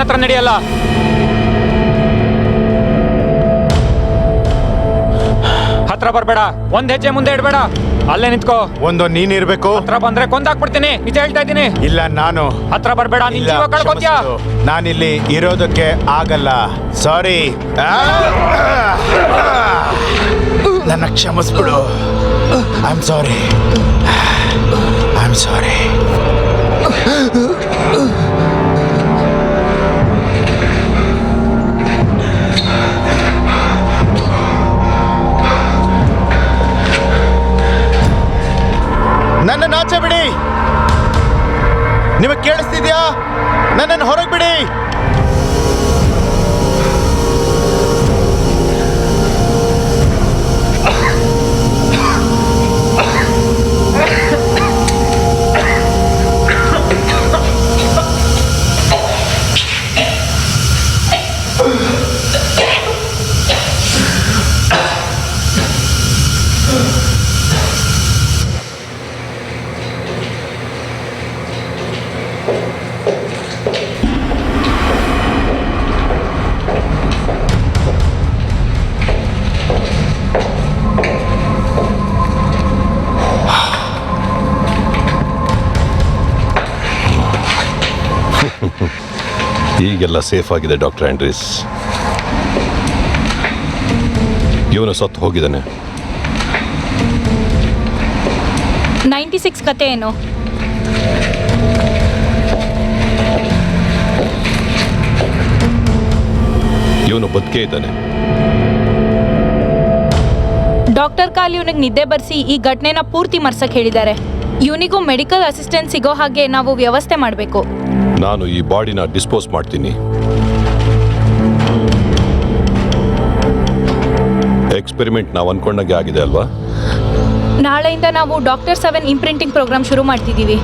ಹತ್ರ ನಡೆಯಲ್ಲ. ಹತ್ರ ಬರ್ಬೇಡ, ಒಂದ್ ಹೆಜ್ಜೆ ಮುಂದೆ ಇಡ್ಬೇಡ, ಅಲ್ಲೇ ನಿಂತ್ಕೋ. ಒಂದು ನೀನಿರ್ಬೇಕು. ಹತ್ರ ಬಂದ್ರೆ ಕೊಂದಾಕ್ಬಿಡ್ತೀನಿ, ನಿಜ ಹೇಳ್ತಾ ಇದ್ದೀನಿ. ಇಲ್ಲ, ನಾನು ಹತ್ರ ಬರ್ಬೇಡ, ನಿನ್ ಜೀವ ಕಳ್ಕೊತ್ಯಾ. ನಾನಿಲ್ಲಿ ಇರೋದಕ್ಕೆ ಆಗಲ್ಲ. ಸಾರಿ, ನನ್ನ ಕ್ಷಮಿಸ್ಬಿಡು. I am sorry, I am ಸಾರಿ. ನನ್ನ ಆಚೆ ಬಿಡಿ. ನಿಮಗೆ ಕೇಳಿಸ್ತಿದ್ಯಾ? ನನ್ನನ್ನು ಹೊರಗೆ ಬಿಡಿ. ಈಗೆಲ್ಲ ಸೇಫ್ ಆಗಿದೆ ಡಾಕ್ಟರ್ ಆಂಡ್ರೀಸ್. ಇವನು ಸತ್ತು ಹೋಗಿದ್ದಾನೆ. 96 ಕತೆ ಏನು? ಇವನು ಬದುಕೇ ಇದ್ದಾನೆ. ಡಾಕ್ಟರ್ ಕಾಲ್ ಇವನಿಗೆ ನಿದ್ದೆ ಬರ್ಸಿ ಈ ಘಟನೆನ ಪೂರ್ತಿ ಮರ್ಸಕ್ ಹೇಳಿದ್ದಾರೆ. ಇವನಿಗೂ ಮೆಡಿಕಲ್ ಅಸಿಸ್ಟೆಂಟ್ ಸಿಗೋ ಹಾಗೆ ನಾವು ವ್ಯವಸ್ಥೆ ಮಾಡಬೇಕು. ನಾನು ಈ ಬಾಡಿನ ಡಿಸ್ಪೋಸ್ ಮಾಡ್ತೀನಿ. ಎಕ್ಸ್ಪೆರಿಮೆಂಟ್ ನಾವು ಅನ್ಕೊಂಡಾಗೆ ಆಗಿದೆ ಅಲ್ವಾ? ನಾಳೆಯಿಂದ ನಾವು ಡಾಕ್ಟರ್ 7 ಇಂಪ್ರಿಂಟಿಂಗ್ ಪ್ರೋಗ್ರಾಮ್ ಶುರು ಮಾಡ್ತಿದ್ದೀವಿ.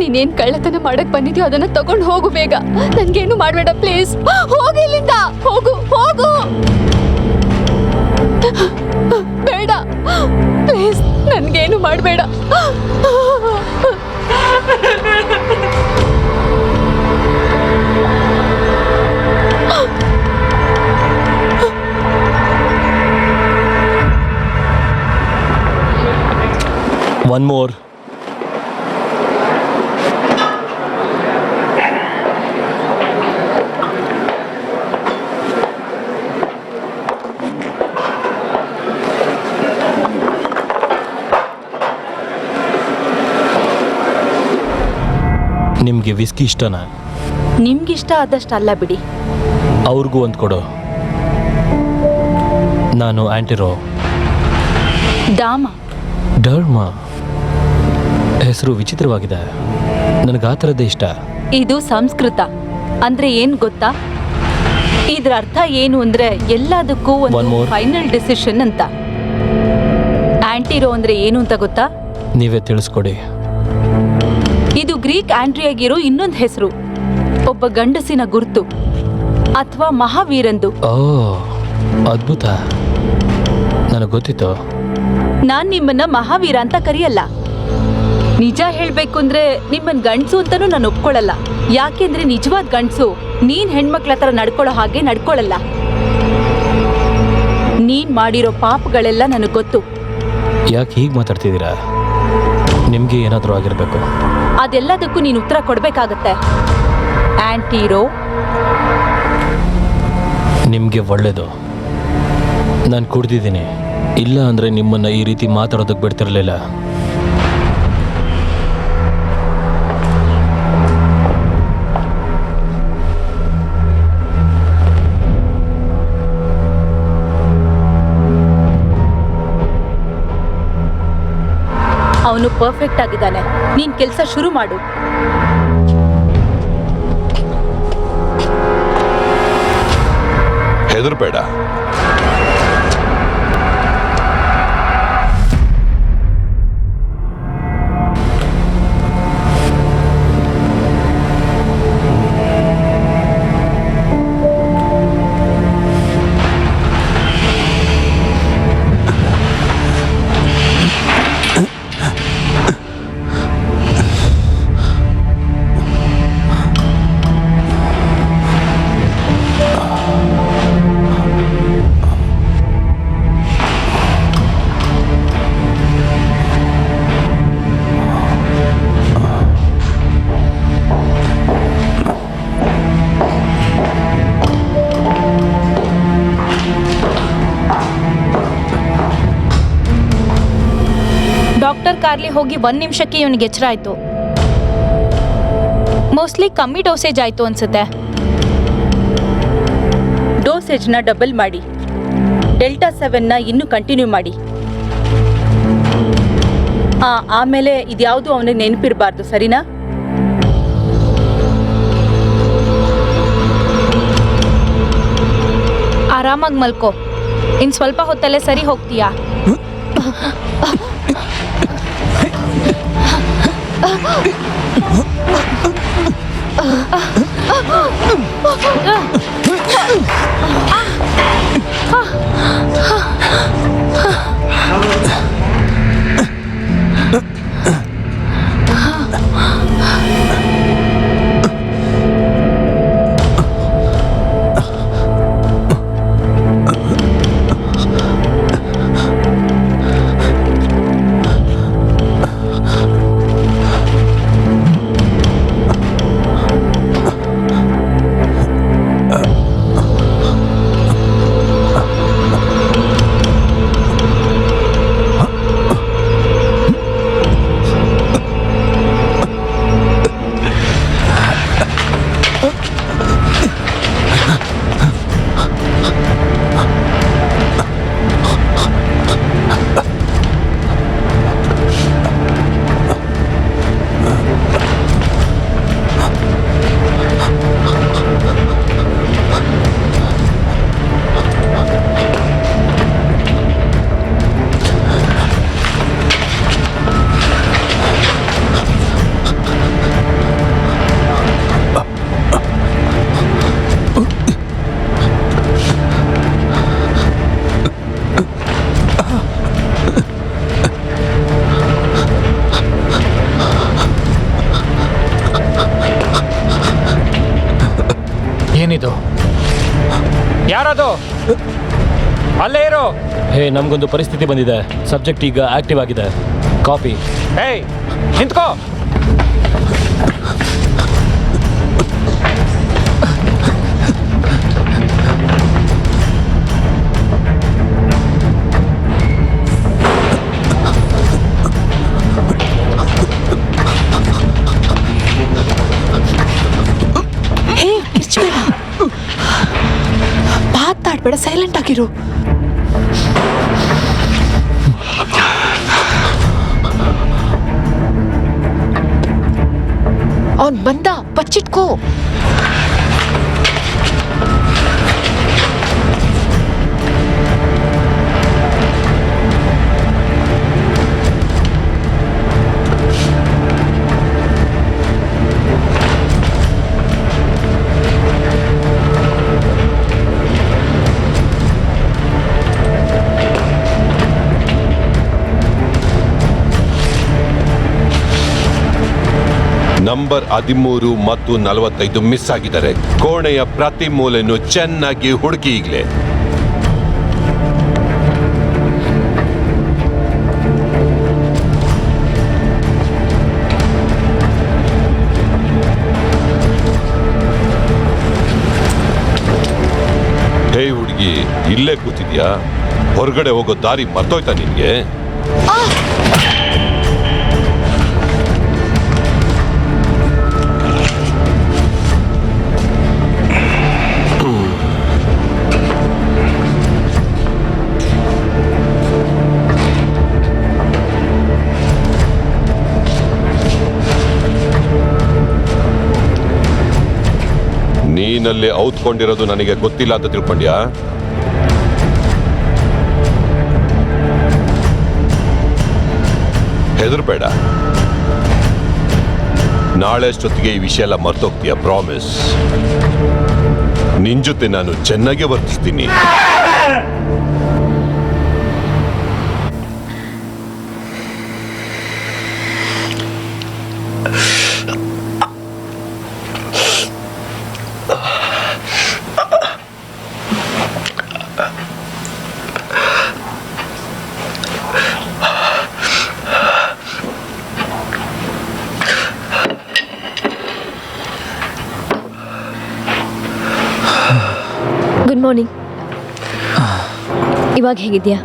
ನೀನೇನ್ ಕಳ್ಳತನ ಮಾಡಕ್ ಬಂದಿದ್ಯೋ ಅದನ್ನ ತಗೊಂಡು ಹೋಗು ಬೇಗ. ನನ್ಗೇನು ಮಾಡ್ಬೇಡ ಪ್ಲೀಸ್. ಹೋಗು ಇಲ್ಲಿಂದ, ಹೋಗು ಹೋಗು. ಬೇಡ ಪ್ಲೀಸ್, ನನ್ಗೇನು ಮಾಡ್ಬೇಡ. One more. ನಿಮಗೆ ವಿಸ್ಕಿ ಇಷ್ಟನಾ? ನಿಮ್ಗಿಷ್ಟ ಆದಷ್ಟು ಅಲ್ಲ ಬಿಡಿ. ಅವ್ರಿಗೂ ಒಂದು ಕೊಡು. ನಾನು ಆಂಟಿರೋ. ದಾಮ. ಡರ್ಮಾ ಹೆಸರು ವಿಚಿತ್ರವಾಗಿದೆ. ನನಗೆ ಆ ಥರದ್ದೇ ಇಷ್ಟ. ಇದು ಸಂಸ್ಕೃತ ಅಂದ್ರೆ ಏನ್ ಗೊತ್ತಾ? ಇದ್ರ ಅರ್ಥ ಏನು ಅಂದ್ರೆ ಎಲ್ಲದಕ್ಕೂ ಒಂದು ಫೈನಲ್ ಡಿಸಿಷನ್ ಅಂತ. ಆಂಟಿರೋ ಅಂದ್ರೆ ಏನು ಅಂತ ಗೊತ್ತಾ? ನೀವೇ ತಿಳಿಸ್ಕೊಡಿ. ಇದು ಗ್ರೀಕ್ ಆಂಟ್ರಿಯಾಗಿರೋ ಇನ್ನೊಂದು ಹೆಸರು, ಒಬ್ಬ ಗಂಡಸಿನ ಗುರುತು ಅಥವಾ ಮಹಾವೀರಂದು. ಓ, ಅದ್ಭುತ. ನನಗೆ ಗೊತ್ತಿತ್ತು. ನಾನ್ ನಿಮ್ಮನ್ನ ಮಹಾವೀರ ಅಂತ ಕರೆಯಲ್ಲ. ನಿಜ ಹೇಳ್ಬೇಕು ಅಂದ್ರೆ ನಿಮ್ಮನ್ ಗಂಡ್ಸು ಅಂತಾನೂ ನಾನು ಒಪ್ಕೊಳ್ಳಲ್ಲ. ಯಾಕೆಂದ್ರೆ ನಿಜವಾದ ಗಂಡ್ಸು ನೀನ್ ಹೆಣ್ಮಕ್ಳ ಹತ್ರ ನಡ್ಕೊಳ್ಳೋ ಹಾಗೆ ನಡ್ಕೊಳ್ಳಲ್ಲ. ನೀನ್ ಮಾಡಿರೋ ಪಾಪಗಳೆಲ್ಲ ನನಗ್ ಗೊತ್ತು. ಯಾಕೆ ಹೀಗೆ ಮಾತಾಡ್ತಿದ್ದೀರಾ? ನಿಮಗೆ ಏನಾದರೂ ಆಗಿರಬೇಕು. ಅದೆಲ್ಲದಕ್ಕೂ ನೀನು ಉತ್ತರ ಕೊಡ್ಬೇಕಾಗತ್ತೆ ಆಂಟಿರೋ. ನಿಮಗೆ ಒಳ್ಳೇದು. ನಾನು ಕುಡ್ದಿದ್ದೀನಿ. ಇಲ್ಲ ಅಂದರೆ ನಿಮ್ಮನ್ನು ಈ ರೀತಿ ಮಾತಾಡೋದಕ್ಕೆ ಬಿಡ್ತಿರಲಿಲ್ಲ. ಅವನು ಪರ್ಫೆಕ್ಟ್ ಆಗಿದ್ದಾನೆ. ನೀನ್ ಕೆಲಸ ಶುರು ಮಾಡು. ಹೆದರ್ಬೇಡ. ಡಾಕ್ಟರ್ ಕಾರ್ಲಿ ಹೋಗಿ 1 ನಿಮಿಷಕ್ಕೆ ಇವನಿಗೆ ಎಚ್ಚರ ಆಯ್ತು. ಮೋಸ್ಟ್ಲಿ ಕಮ್ಮಿ ಡೋಸೇಜ್ ಆಯ್ತು ಅನ್ಸುತ್ತೆ. ಡೋಸೇಜ್ನ ಡಬಲ್ ಮಾಡಿ. ಡೆಲ್ಟಾ 7ನ ಇನ್ನೂ ಕಂಟಿನ್ಯೂ ಮಾಡಿ. ಆಮೇಲೆ ಇದ್ಯಾವುದು ಅವನಿಗೆ ನೆನಪಿರಬಾರ್ದು, ಸರಿನಾ? ಆರಾಮಾಗಿ ಮಲ್ಕೋ. ಇನ್ನು ಸ್ವಲ್ಪ ಹೊತ್ತಲ್ಲೇ ಸರಿ ಹೋಗ್ತೀಯಾ? ಏನಿದು? ಯಾರದು? ಅಲ್ಲೇ ಇರೋ. ಹೇ, ನಮಗೊಂದು ಪರಿಸ್ಥಿತಿ ಬಂದಿದೆ. ಸಬ್ಜೆಕ್ಟ್ ಈಗ ಆಕ್ಟಿವ್ ಆಗಿದೆ. ಕಾಪಿ. ಹೇಯ್, ನಿಂತ್ಕೋ. ಮಾತಾಡ್ಬೇಡ, ಸೈಲೆಂಟ್ ಆಗಿರು. ಅವನ್ ಬಂದ, ಬಚ್ಚಿಟ್ಕೋ. ನಂಬರ್ 13 ಮತ್ತು 45 ಮಿಸ್ ಆಗಿದ್ದಾರೆ. ಕೋಣೆಯ ಪ್ರತಿ ಮೂಲೆಯನ್ನು ಚೆನ್ನಾಗಿ ಹುಡುಕಿ ಈಗಲೇ. ಹೇ ಹುಡುಗಿ, ಇಲ್ಲೇ ಕೂತಿದ್ಯಾ? ಹೊರಗಡೆ ಹೋಗೋ ದಾರಿ ಮರ್ತೋಯ್ತಾ ನಿನ್ಗೆ? ನೀನಲ್ಲಿ ಔತ್ಕೊಂಡಿರೋದು ನನಗೆ ಗೊತ್ತಿಲ್ಲ ಅಂತ ತಿಳ್ಕೊಂಡ್ಯಾ? ಹೆದರ್ಬೇಡ. ನಾಳೆ ಅಷ್ಟೊತ್ತಿಗೆ ಈ ವಿಷಯ ಎಲ್ಲ ಮರ್ತೋಗ್ತೀಯ, ಪ್ರಾಮಿಸ್. ನಿನ್ ಜೊತೆ ನಾನು ಚೆನ್ನಾಗಿ ವರ್ತಿಸ್ತೀನಿ. Good morning. ಇವಾಗ ಹೇಗಿದ್ಯಾ?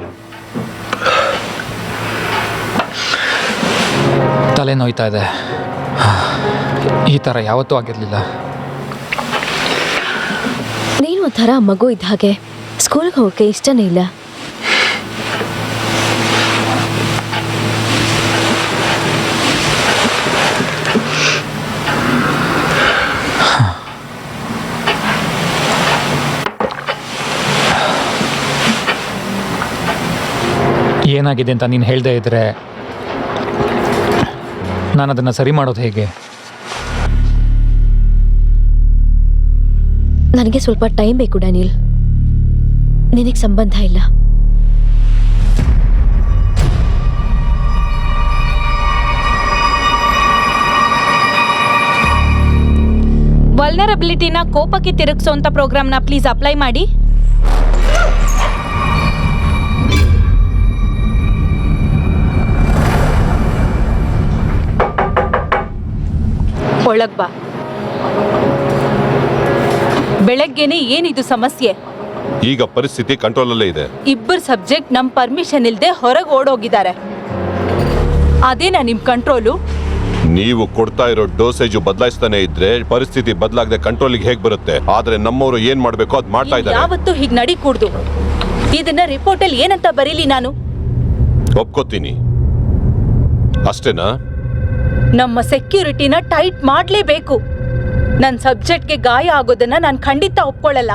ತಲೆ ನೋಯ್ತಾ ಇದೆ. ಈ ಥರ ಯಾವತ್ತೂ ಆಗಿರಲಿಲ್ಲ. ನೀನು ಒಂಥರ ಮಗು ಇದ್ದ ಹಾಗೆ. ಸ್ಕೂಲ್ಗೆ ಹೋಗೋಕ್ಕೆ ಇಷ್ಟನೇ ಇಲ್ಲ. ಏನಾಗಿದೆ ಅಂತ ನೀನು ಹೇಳ್ದೇ ಇದ್ರೆ ನಾನು ಅದನ್ನು ಸರಿ ಮಾಡೋದು ಹೇಗೆ? ನನಗೆ ಸ್ವಲ್ಪ ಟೈಮ್ ಬೇಕು ಡ್ಯಾನಿಯಲ್. ನಿನಗೆ ಸಂಬಂಧ ಇಲ್ಲ. ವಲ್ನರಬಿಲಿಟಿನ ಕೋಪಕ್ಕೆ ತಿರುಗಿಸೋಂಥ ಪ್ರೋಗ್ರಾಮ್ನ ಪ್ಲೀಸ್ ಅಪ್ಲೈ ಮಾಡಿ. ಒಳಗ್ ಬಾ. ಬೆಳಗ್ಗೆನೆ ಏನಿದು ಸಮಸ್ಯೆ? ಈಗ ಪರಿಸ್ಥಿತಿ ಕಂಟ್ರೋಲಲ್ಲೇ ಇದೆ. ಇಬ್ಬರು ಸಬ್ಜೆಕ್ಟ್ ನಮ್ ಪರ್ಮಿಷನ್ ಇಲ್ದೆ ಹೊರಗೆ ಓಡೋಗಿದ್ದಾರೆ. ಅದೇನಾ ನಿಮ್ ಕಂಟ್ರೋಲು? ನೀವು ಕೊಡ್ತಾ ಇರೋ ಡೋಸೇಜು ಬದಲಾಯಿಸ್ತಾನೆ ಇದ್ರೆ ಪರಿಸ್ಥಿತಿ ಬದಲಾಗದೆ ಕಂಟ್ರೋಲಿಗೆ ಹೇಗೆ ಬರುತ್ತೆ? ಆದ್ರೆ ನಮ್ಮವರು ಏನ್ ಮಾಡ್ಬೇಕು ಅದ್ ಮಾಡ್ತಾ ಇದ್ದಾರೆ. ಯಾವತ್ತೂ ಹೀಗ್ ನಡಿ ಕೂಡ್ದು. ಇದನ್ನ ರಿಪೋರ್ಟ್ ಅಲ್ಲಿ ಏನಂತ ಬರೀಲಿ ನಾನು? ಒಪ್ಕೋತೀನಿ. ಅಷ್ಟೇನಾ? ನಮ್ಮ ಸೆಕ್ಯೂರಿಟಿನ ಟೈಟ್ ಮಾಡ್ಲೇಬೇಕು. ನನ್ನ ಸಬ್ಜೆಕ್ಟ್ಗೆ ಗಾಯ ಆಗೋದನ್ನ ನಾನು ಖಂಡಿತ ಒಪ್ಕೊಳ್ಳಲ್ಲ.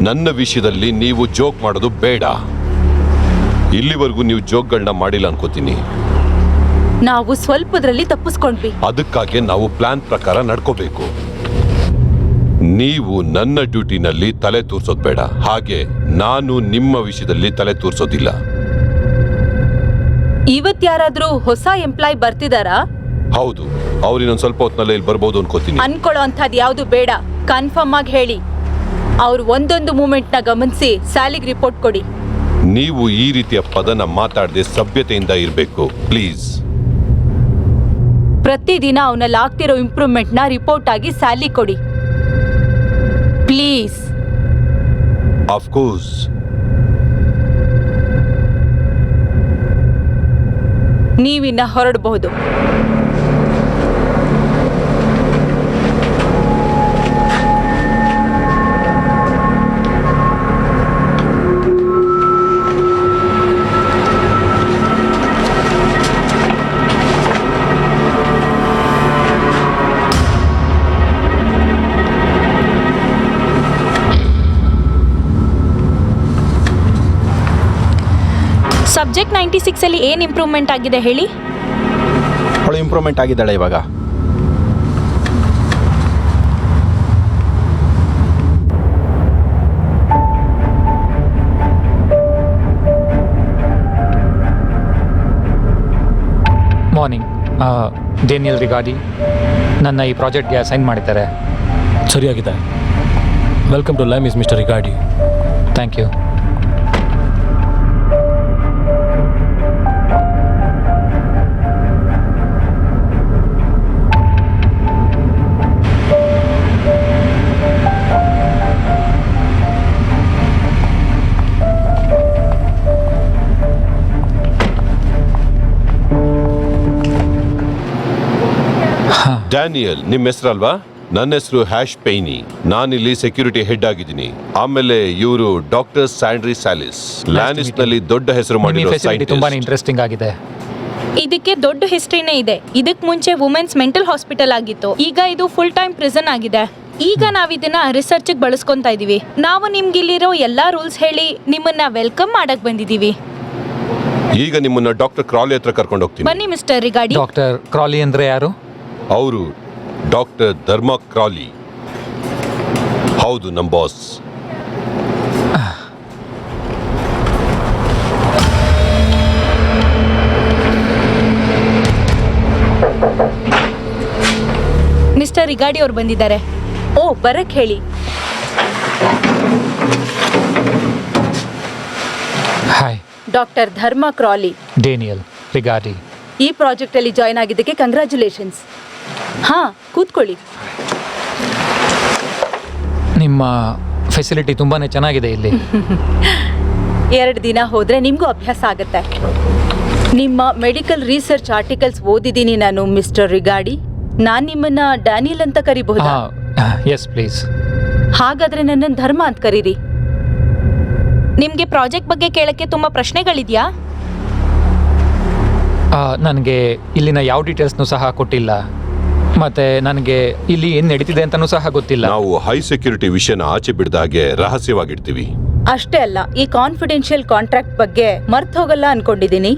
ನನ್ನ ವಿಷಯದಲ್ಲಿ ನೀವು ಜೋಕ್ ಮಾಡೋದು ಬೇಡ. ಇಲ್ಲಿವರೆಗೂ ನೀವು ಜೋಕ್ಗಳನ್ನ ಮಾಡಿಲ್ಲ ಅನ್ಕೋತೀನಿ. ನಾವು ಸ್ವಲ್ಪದ್ರಲ್ಲಿ ತಪ್ಪಿಸ್ಕೊಂಡ್ವಿ. ಅದಕ್ಕಾಗಿ ನಾವು ಪ್ಲಾನ್ ಪ್ರಕಾರ ನಡ್ಕೋಬೇಕು. ನೀವು ನನ್ನ ಡ್ಯೂಟಿನಲ್ಲಿ ತಲೆ ತೂರ್ಸೋದು ಬೇಡ, ಹಾಗೆ ನಾನು ನಿಮ್ಮ ವಿಷಯದಲ್ಲಿ ತಲೆ ತೂರ್ಸೋದಿಲ್ಲ. ಇವತ್ ಯಾರಾದ್ರೂ ಹೊಸ ಎಂಪ್ಲಾಯ್ ಬರ್ತಿದಾರಾ? ಹೌದು, ಅವ್ರು ಇನ್ನೊಂದು ಸ್ವಲ್ಪ ಹೊತ್ತಿನಲ್ಲೇ ಇಲ್ಲಿ ಬರ್ಬೋದು ಅನ್ಕೋತೀನಿ. ಅನ್ಕೊಳ್ಳೋ ಅಂಥದ್ದು ಯಾವುದು ಬೇಡ. ಕನ್ಫರ್ಮ್ ಆಗಿ ಹೇಳಿ. ಅವ್ರು ಒಂದೊಂದು ಮೂಮೆಂಟ್ನ ಗಮನಿಸಿ ಸ್ಯಾಲಿಗೆ ರಿಪೋರ್ಟ್ ಕೊಡಿ. ನೀವು ಈ ರೀತಿಯ ಪದನ ಮಾತಾಡದೆ ಸಭ್ಯತೆಯಿಂದ ಇರಬೇಕು ಪ್ಲೀಸ್. ಪ್ರತಿದಿನ ಅವನಲ್ಲಿ ಆಗ್ತಿರೋ ಇಂಪ್ರೂವ್ಮೆಂಟ್ನ ರಿಪೋರ್ಟ್ ಆಗಿ ಸ್ಯಾಲಿ ಕೊಡಿ ಪ್ಲೀಸ್. Of course. ನೀವಿನ್ನ ಹೊರಡಬಹುದು. ಸಬ್ಜೆಕ್ಟ್ 96 ಅಲ್ಲಿ ಏನು ಇಂಪ್ರೂವ್ಮೆಂಟ್ ಆಗಿದೆ ಹೇಳಿ? ಅವಳು ಇಂಪ್ರೂವ್ಮೆಂಟ್ ಆಗಿದ್ದಾಳೆ ಇವಾಗ. ಮಾರ್ನಿಂಗ್. Daniel Rigardi. ನನ್ನ ಈ ಪ್ರಾಜೆಕ್ಟ್ಗೆ ಅಸೈನ್ ಮಾಡಿದ್ದಾರೆ. ಸರಿಯಾಗಿದೆ. Welcome to Lime is mister Rigardi. Thank you. Daniel ನಿಮ್ಮ ಹೆಸರಲ್ವಾ? ನನ್ನ ಹೆಸರು ಹ್ಯಾಶ್ ಪೈನಿ. ನಾನಿಲ್ಲಿ ಸೆಕ್ಯೂರಿಟಿ ಹೆಡ್ ಆಗಿದ್ದೀನಿ. ಆಮೇಲೆ ಇವರು ಡಾಕ್ಟರ್ ಸ್ಯಾಂಡ್ರಿ ಸ್ಯಾಲಿಸ್, ಲ್ಯಾನಿಸ್ ನಲ್ಲಿ ದೊಡ್ಡ ಹೆಸರು ಮಾಡಿರೋ ಫೆಸಿಲಿಟಿ ತುಂಬಾ ಸೈಂಟಿಸ್ಟ್. ಇಂಟ್ರೆಸ್ಟಿಂಗ್ ಆಗಿದೆ. ಇದಕ್ಕೆ ದೊಡ್ಡ ಹಿಸ್ಟ್ರಿನೇ ಇದೆ. ಇದಕ್ಕೆ ಮುಂಚೆ ವುಮೆನ್ಸ್ ಮೆಂಟಲ್ ಹಾಸ್ಪಿಟಲ್ ಆಗಿತ್ತು. ಈಗ ಇದು ಫುಲ್ ಟೈಮ್ ಪ್ರಿಸನ್ ಆಗಿದೆ. ಈಗ ನಾವು ಇದನ್ನ ರಿಸರ್ಚ್ಗೆ ಬಳಸ್ಕೊಂತಾ ಇದೀವಿ. ನಾವು ನಿಮ್ಗೆ ಇಲ್ಲಿರೋ ಎಲ್ಲಾ ರೂಲ್ಸ್ ಹೇಳಿ ನಿಮ್ಮನ್ನ ವೆಲ್ಕಮ್ ಮಾಡಕ್ ಬಂದಿದೀವಿ. ಈಗ ನಿಮ್ಮನ್ನ ಡಾಕ್ಟರ್ ಕ್ರಾಲಿ ಹತ್ರ ಕರ್ಕೊಂಡು ಹೋಗ್ತೀನಿ. ಬನ್ನಿ ಮಿಸ್ಟರ್ ರಿಗಾಡಿ. ಡಾಕ್ಟರ್ ಕ್ರಾಲಿ ಅಂದ್ರೆ ಯಾರು? ಅವರು ಡಾಕ್ಟರ್ ಧರ್ಮ ಕ್ರಾಲಿ. ಹೌದು, ನಮ್ಮ ಬಾಸ್. ಮಿಸ್ಟರ್ ರಿಗಾಡಿ ಅವ್ರು ಬಂದಿದ್ದಾರೆ. ಓ, ಬರಕ್ ಹೇಳಿ. ಹಾಯ್, ಡಾಕ್ಟರ್ ಧರ್ಮ ಕ್ರಾಲಿ. ಡೇನಿಯಲ್ ರಿಗಾಡಿ. ಈ ಪ್ರಾಜೆಕ್ಟ್ ಅಲ್ಲಿ ಜಾಯ್ನ್ ಆಗಿದ್ದಕ್ಕೆ ಕಂಗ್ರ್ಯಾಚುಲೇಷನ್ಸ್. ಹಾ, ಕೂತ್ಕೊಳ್ಳಿ. ನಿಮ್ಮ ಫೆಸಿಲಿಟಿ ತುಂಬಾನೇ ಚೆನ್ನಾಗಿದೆ ಇಲ್ಲಿ. 2 ದಿನ ಹೋದ್ರೆ ನಿಮ್ಗೂ ಅಭ್ಯಾಸ ಆಗತ್ತೆ. ನಿಮ್ಮ ಮೆಡಿಕಲ್ ರಿಸರ್ಚ್ ಆರ್ಟಿಕಲ್ಸ್ ಓದಿದ್ದೀನಿ ನಾನು ಮಿಸ್ಟರ್ ರಿಗಾಡಿ. ನಾನ್ ನಿಮ್ಮನ್ನ ಡ್ಯಾನಿಯಲ್ ಅಂತ ಕರಿಬಹುದಾ? Yes please. ಹಾಗಾದ್ರೆ ನನ್ನನ್ನು ಧರ್ಮ ಅಂತ ಕರೀರಿ. ನಿಮ್ಗೆ ಪ್ರಾಜೆಕ್ಟ್ ಬಗ್ಗೆ ಕೇಳಕ್ಕೆ ತುಂಬಾ ಪ್ರಶ್ನೆಗಳಿದ್ಯಾ? ನನಗೆ ಇಲ್ಲಿನ ಯಾವ ಡೀಟೇಲ್ಸ್ನೂ ಸಹ ಕೊಟ್ಟಿಲ್ಲ, ಮತ್ತೆ ನನಗೆ ಇಲ್ಲಿ ಏನು ನಡೀತಿದೆ ಅಂತಲೂ ಸಹ ಗೊತ್ತಿಲ್ಲ. ನಾವು ಹೈ ಸೆಕ್ಯೂರಿಟಿ ವಿಷಯನ ಆಚೆ ಬಿಡ್ದ ಹಾಗೆ ರಹಸ್ಯವಾಗಿಡ್ತೀವಿ. ಅಷ್ಟೇ ಅಲ್ಲ, ಈ ಕಾನ್ಫಿಡೆನ್ಷಿಯಲ್ ಕಾಂಟ್ರಾಕ್ಟ್ ಬಗ್ಗೆ ಮರ್ತ್ ಹೋಗಲ್ಲ ಅನ್ಕೊಂಡಿದ್ದೀನಿ.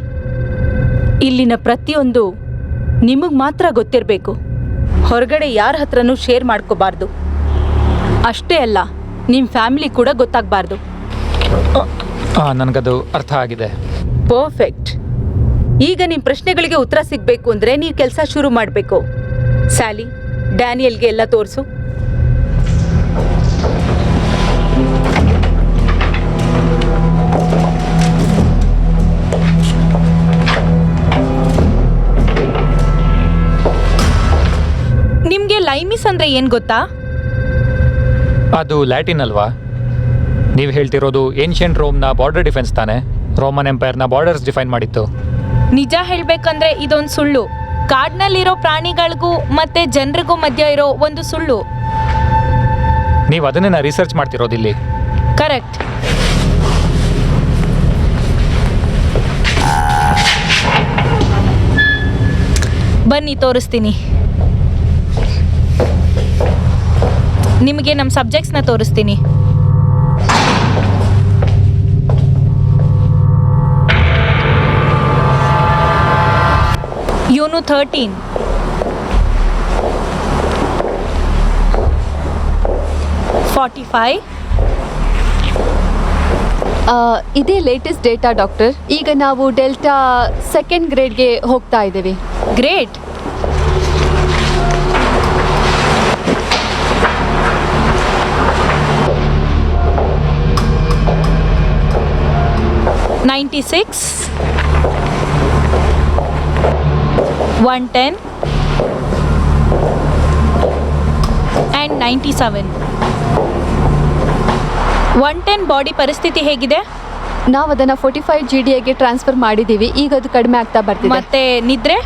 ಇಲ್ಲಿನ ಪ್ರತಿಯೊಂದು ನಿಮಗ್ ಮಾತ್ರ ಗೊತ್ತಿರಬೇಕು. ಹೊರಗಡೆ ಯಾರ ಹತ್ರನೂ ಶೇರ್ ಮಾಡ್ಕೋಬಾರ್ದು. ಅಷ್ಟೇ ಅಲ್ಲ, ನಿಮ್ಮ ಫ್ಯಾಮಿಲಿ ಕೂಡ ಗೊತ್ತಾಗಬಾರ್ದು. ನನಗದು ಅರ್ಥ ಆಗಿದೆ. ಪರ್ಫೆಕ್ಟ್. ಈಗ ನಿಮ್ಮ ಪ್ರಶ್ನೆಗಳಿಗೆ ಉತ್ತರ ಸಿಗಬೇಕು ಅಂದರೆ ನೀವು ಕೆಲಸ ಶುರು ಮಾಡಬೇಕು. ಸ್ಯಾಲಿ, ಡ್ಯಾನಿಯಲ್ಗೆ ಎಲ್ಲ ತೋರಿಸು. ನಿಮ್ಗೆ ಲೈಮಿಸ್ ಅಂದ್ರೆ ಏನ್ ಗೊತ್ತಾ? ಅದು ಲ್ಯಾಟಿನ್ ಅಲ್ವಾ? ನೀವು ಹೇಳ್ತಿರೋದು ಏನ್ಷಿಯಂಟ್ ರೋಮ್ನ ಬಾರ್ಡರ್ ಡಿಫೆನ್ಸ್ ತಾನೆ? ರೋಮನ್ ಎಂಪೈರ್ನ ಬಾರ್ಡರ್ಸ್ ಡಿಫೈನ್ ಮಾಡಿತ್ತು. ನಿಜ ಹೇಳ್ಬೇಕಂದ್ರೆ ಇದೊಂದು ಸುಳ್ಳು. ಕಾಡ್ನಲ್ಲಿರೋ ಪ್ರಾಣಿಗಳಿಗೂ ಮತ್ತೆ ಜನರಿಗೂ ಮಧ್ಯ ಇರೋ ಒಂದು ಸುಳ್ಳು. ನೀವು ಅದನ್ನೇ ರಿಸರ್ಚ್ ಮಾಡ್ತಿರೋದಿಲ್ಲಿ. ಕರೆಕ್ಟ್. ಬನ್ನಿ ತೋರಿಸ್ತೀನಿ ನಿಮಗೆ. ನಮ್ಮ ಸಬ್ಜೆಕ್ಟ್ಸ್ನ ತೋರಿಸ್ತೀನಿ. ಯೂನು 13, ಇದೇ ಲೇಟೆಸ್ಟ್ ಡೇಟಾ ಡಾಕ್ಟರ್. ಈಗ ನಾವು ಡೆಲ್ಟಾ 2nd ಗ್ರೇಡ್ಗೆ ಹೋಗ್ತಾ ಇದ್ದೀವಿ. ಗ್ರೇಟ್. $96, 110 and 97. 110 ಬಾಡಿ ಪರಿಸ್ಥಿತಿ ಹೇಗಿದೆ? ನಾವು ಅದನ್ನು 45 GDAಗೆ ಟ್ರಾನ್ಸ್ಫರ್ ಮಾಡಿದ್ದೀವಿ. ಈಗ ಅದು ಕಡಿಮೆ ಆಗ್ತಾ ಬರ್ತಿದೆ. ಮತ್ತೆ ನಿದ್ರೆ?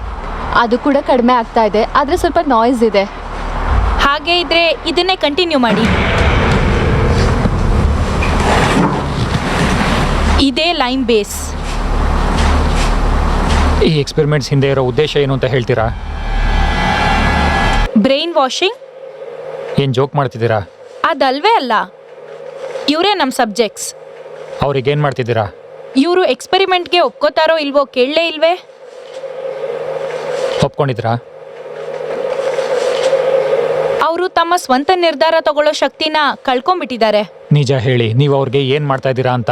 ಅದು ಕೂಡ ಕಡಿಮೆ ಆಗ್ತಾ ಇದೆ, ಆದರೆ ಸ್ವಲ್ಪ ನಾಯ್ಸ್ ಇದೆ. ಹಾಗೆ ಇದ್ರೆ ಇದನ್ನೇ ಕಂಟಿನ್ಯೂ ಮಾಡಿ. ಇದೇ ಲೈಮ್ ಬೇಸ್. ಈ ಎಕ್ಸ್ಪೆರಿಮೆಂಟ್ಸ್ ಹಿಂದೆ ಇರೋ ಉದ್ದೇಶ ಏನು ಅಂತ ಹೇಳ್ತೀರಾ? Brain washing. ಏನು ಜೋಕ್ ಮಾಡ್ತಿದ್ದೀರಾ? ಅದಲ್ವೇ ಅಲ್ಲ, ಇವರೇ ನಮ್ಮ ಸಬ್ಜೆಕ್ಟ್ಸ್. ಅವ್ರಿಗೇನು ಮಾಡ್ತಿದ್ದೀರಾ? ಇವರು ಎಕ್ಸ್ಪೆರಿಮೆಂಟ್ಗೆ ಒಪ್ಕೋತಾರೋ ಇಲ್ವೋ ಕೇಳಲೇ ಇಲ್ವೇ? ಒಪ್ಕೊಂಡಿದ್ರಾ? ಅವರು ತಮ್ಮ ಸ್ವಂತ ನಿರ್ಧಾರ ತಗೊಳ್ಳೋ ಶಕ್ತಿನ ಕಳ್ಕೊಂಡ್ಬಿಟ್ಟಿದ್ದಾರೆ. ನಿಜ ಹೇಳಿ, ನೀವು ಅವ್ರಿಗೆ ಏನು ಮಾಡ್ತಾ ಇದ್ದೀರಾ ಅಂತ.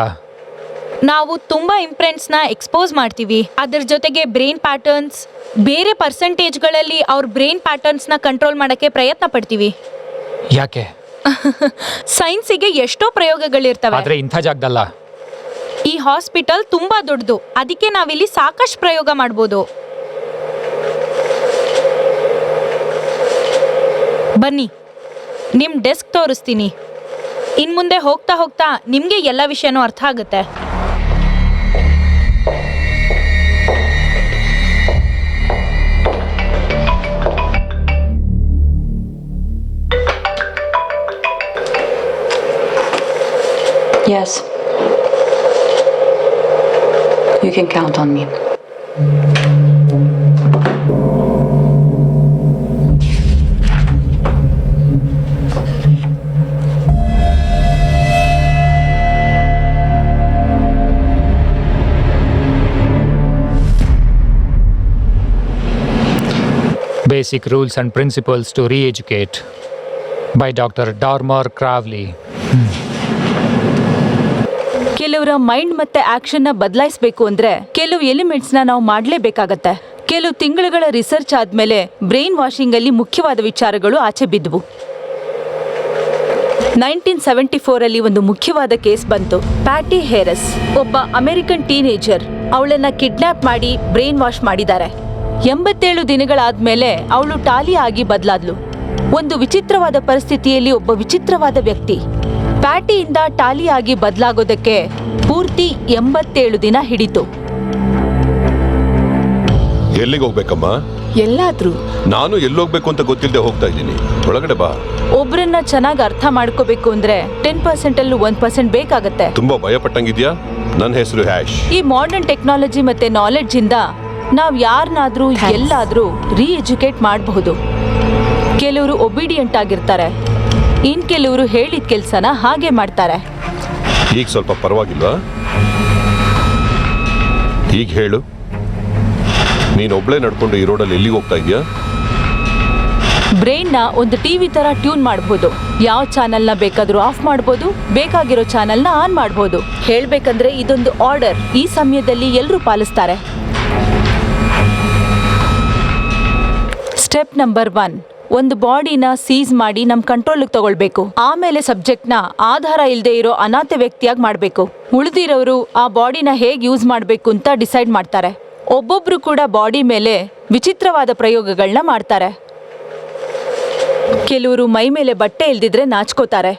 ನಾವು ತುಂಬಾ ಇಂಪ್ರೆಂಟ್ಸ್ನ ಎಕ್ಸ್ಪೋಸ್ ಮಾಡ್ತೀವಿ. ಅದರ ಜೊತೆಗೆ ಬ್ರೈನ್ ಪ್ಯಾಟರ್ನ್ಸ್, ಬೇರೆ ಪರ್ಸೆಂಟೇಜ್ಗಳಲ್ಲಿ ಅವ್ರ ಬ್ರೈನ್ ಪ್ಯಾಟರ್ನ್ಸ್ನ ಕಂಟ್ರೋಲ್ ಮಾಡೋಕ್ಕೆ ಪ್ರಯತ್ನ ಪಡ್ತೀವಿ. ಯಾಕೆ? ಸೈನ್ಸಿಗೆ ಎಷ್ಟೋ ಪ್ರಯೋಗಗಳಿರ್ತವೆ, ಆದ್ರೆ ಇಂಥ ಜಾಗದಲ್ಲ. ಈ ಹಾಸ್ಪಿಟಲ್ ತುಂಬಾ ದೊಡ್ಡದು, ಅದಕ್ಕೆ ನಾವಿಲ್ಲಿ ಸಾಕಷ್ಟು ಪ್ರಯೋಗ ಮಾಡ್ಬೋದು. ಬನ್ನಿ, ನಿಮ್ಮ ಡೆಸ್ಕ್ ತೋರಿಸ್ತೀನಿ. ಇನ್ಮುಂದೆ ಹೋಗ್ತಾ ಹೋಗ್ತಾ ನಿಮಗೆ ಎಲ್ಲ ವಿಷಯನೂ ಅರ್ಥ ಆಗುತ್ತೆ. Yes. You can count on me. Basic Rules and Principles to Re-Educate by Dr. Dormer Cravley. ಕೆಲವರ ಮೈಂಡ್ ಮತ್ತೆ ಆಕ್ಷನ್ನ ಬದಲಾಯಿಸಬೇಕು ಅಂದ್ರೆ ಕೆಲವು ಎಲಿಮೆಂಟ್ಸ್ನ ನಾವು ಮಾಡಲೇಬೇಕಾಗತ್ತೆ. ಕೆಲವು ತಿಂಗಳುಗಳ ರಿಸರ್ಚ್ ಆದ್ಮೇಲೆ ಬ್ರೈನ್ ವಾಷಿಂಗ್ ಅಲ್ಲಿ ಮುಖ್ಯವಾದ ವಿಚಾರಗಳು ಆಚೆ ಬಿದ್ವು. 1974 ಅಲ್ಲಿ ಒಂದು ಮುಖ್ಯವಾದ ಕೇಸ್ ಬಂತು. ಪ್ಯಾಟಿ ಹೇರಸ್, ಒಬ್ಬ ಅಮೆರಿಕನ್ ಟೀನೇಜರ್, ಅವಳನ್ನ ಕಿಡ್ನಾಪ್ ಮಾಡಿ ಬ್ರೈನ್ ವಾಶ್ ಮಾಡಿದ್ದಾರೆ. 87 ದಿನಗಳಾದ್ಮೇಲೆ ಅವಳು ಟಾಲಿ ಆಗಿ ಬದಲಾದ್ಲು. ಒಂದು ವಿಚಿತ್ರವಾದ ಪರಿಸ್ಥಿತಿಯಲ್ಲಿ ಒಬ್ಬ ವಿಚಿತ್ರವಾದ ವ್ಯಕ್ತಿ ಪ್ಯಾಟಿಯಿಂದ ಟಾಲಿ ಆಗಿ ಬದಲಾಗೋದಕ್ಕೆ ಪೂರ್ತಿ 87 ದಿನ ಹಿಡಿತು. ಎಲ್ಲಿಗೆ ಹೋಗ್ಬೇಕಮ್ಮ? ಎಲ್ಲಾದ್ರೂ ನಾನು ಎಲ್ಲೋಗ್ಬೇಕು ಅಂತ ಗೊತ್ತಿಲ್ಲದೆ ಹೋಗ್ತಾ ಇದ್ದೀನಿ. ಒಳಗಡೆ ಬಾ. ಒಬ್ರನ್ನ ಚೆನ್ನಾಗಿ ಅರ್ಥ ಮಾಡ್ಕೋಬೇಕು ಅಂದ್ರೆ 10% ಅಲ್ಲಿ 1% ಬೇಕಾಗತ್ತೆ. ತುಂಬಾ ಭಯ ಪಟ್ಟಂಗಿದ್ಯಾ? ನನ್ನ ಹೆಸರು ಹ್ಯಾಶ್. ಈ ಮಾಡರ್ನ್ ಟೆಕ್ನಾಲಜಿ ಮತ್ತೆ ನಾಲೆಡ್ಜ್ ಇಂದ ನಾವ್ ಯಾರನ್ನಾದ್ರೂ ಎಲ್ಲಾದ್ರೂ ರೀಎಜುಕೇಟ್ ಮಾಡಬಹುದು. ಕೆಲವರು ಒಬಿಡಿಯಂಟ್ ಆಗಿರ್ತಾರೆ, ಇನ್ ಕೆಲವರು ಹೇಳಿದ ಕೆಲ್ಸನ ಹಾಗೆ ಮಾಡ್ತಾರೆ. ಈಗ ಸ್ವಲ್ಪ ಪರವಾಗಿಲ್ವಾ? ಈಗ ಹೇಳು, ನೀನ್ ಒಬ್ಳೆ ನಡ್ಕೊಂಡು ಈ ರೋಡಲ್ಲಿ ಎಲ್ಲಿಗೆ ಹೋಗ್ತಾ ಇದೀಯಾ? ಬ್ರೈನ್ನ ಒಂದು ಟಿವಿ ತರ ಟ್ಯೂನ್ ಮಾಡಬಹುದು. ಯಾವ ಚಾನೆಲ್ನ ಬೇಕಾದ್ರೂ ಆಫ್ ಮಾಡಬಹುದು, ಬೇಕಾಗಿರೋ ಚಾನೆಲ್ನ ಆನ್ ಮಾಡಬಹುದು. ಹೇಳ್ಬೇಕಂದ್ರೆ ಇದೊಂದು ಆರ್ಡರ್, ಈ ಸಮಯದಲ್ಲಿ ಎಲ್ಲರೂ ಪಾಲಿಸ್ತಾರೆ. ಸ್ಟೆಪ್ ನಂಬರ್ 1, ಒಂದು ಬಾಡಿನ ಸೀಸ್ ಮಾಡಿ ನಮ್ ಕಂಟ್ರೋಲ್ಗೆ ತಗೊಳ್ಬೇಕು. ಆಮೇಲೆ ಸಬ್ಜೆಕ್ಟ್ನ ಆಧಾರ ಇಲ್ಲದೆ ಇರೋ ಅನಾಥ ವ್ಯಕ್ತಿಯಾಗಿ ಮಾಡಬೇಕು. ಉಳಿದಿರೋರು ಆ ಬಾಡಿನ ಹೇಗೆ ಯೂಸ್ ಮಾಡಬೇಕು ಅಂತ ಡಿಸೈಡ್ ಮಾಡ್ತಾರೆ. ಒಬ್ಬೊಬ್ರು ಕೂಡ ಬಾಡಿ ಮೇಲೆ ವಿಚಿತ್ರವಾದ ಪ್ರಯೋಗಗಳನ್ನ ಮಾಡ್ತಾರೆ. ಕೆಲವರು ಮೈ ಮೇಲೆ ಬಟ್ಟೆ ಇಲ್ದಿದ್ರೆ ನಾಚ್ಕೋತಾರೆ.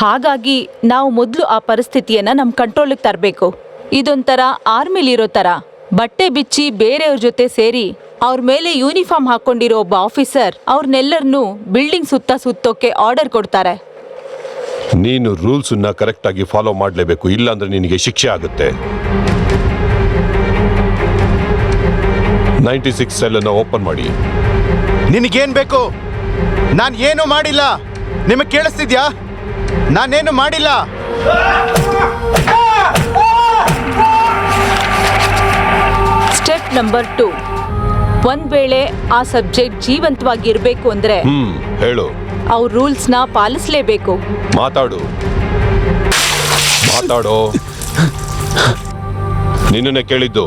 ಹಾಗಾಗಿ ನಾವು ಮೊದಲು ಆ ಪರಿಸ್ಥಿತಿಯನ್ನ ನಮ್ಮ ಕಂಟ್ರೋಲಿಗೆ ತರಬೇಕು. ಇದೊಂಥರ ಆರ್ಮಿಲಿರೋ ಥರ. ಬಟ್ಟೆ ಬಿಚ್ಚಿ ಬೇರೆಯವ್ರ ಜೊತೆ ಸೇರಿ ಅವ್ರ ಮೇಲೆ ಯೂನಿಫಾರ್ಮ್ ಹಾಕೊಂಡಿರೋ ಒಬ್ಬ ಆಫೀಸರ್ ಅವ್ರನ್ನೆಲ್ಲರನ್ನೂ ಬಿಲ್ಡಿಂಗ್ ಸುತ್ತ ಸುತ್ತೋಕೆ ಆರ್ಡರ್ ಕೊಡ್ತಾರೆ. ನೀನು ರೂಲ್ಸ್ ಅನ್ನ ಕರೆಕ್ಟ್ ಆಗಿ ಫಾಲೋ ಮಾಡಲೇಬೇಕು, ಇಲ್ಲಾಂದ್ರೆ ನಿನಗೆ ಶಿಕ್ಷೆ ಆಗುತ್ತೆ. 96 ಸೆಲ್ ಅನ್ನು ಓಪನ್ ಮಾಡಿ. ನಿನಗೇನ್ ಬೇಕು? ನಾನು ಏನು ಮಾಡಿಲ್ಲ. ನಿಮಗೆ ಕೇಳಿಸ್ತಿದ್ಯಾ? ನಾನೇನು ಮಾಡಿಲ್ಲ. ಸ್ಟೆಪ್ ನಂಬರ್ 2, ಒಂದ್ ವೇಳೆ ಆ ಸಬ್ಜೆಕ್ಟ್ ಜೀವಂತವಾಗಿರ್ಬೇಕು ಅಂದ್ರೆ ಹೇಳು. ಅವ್ರ ರೂಲ್ಸ್ನ ಪಾಲಿಸಲೇಬೇಕು. ಮಾತಾಡೋ ನಿನ್ನನ್ನೇ ಕೇಳಿದ್ದು.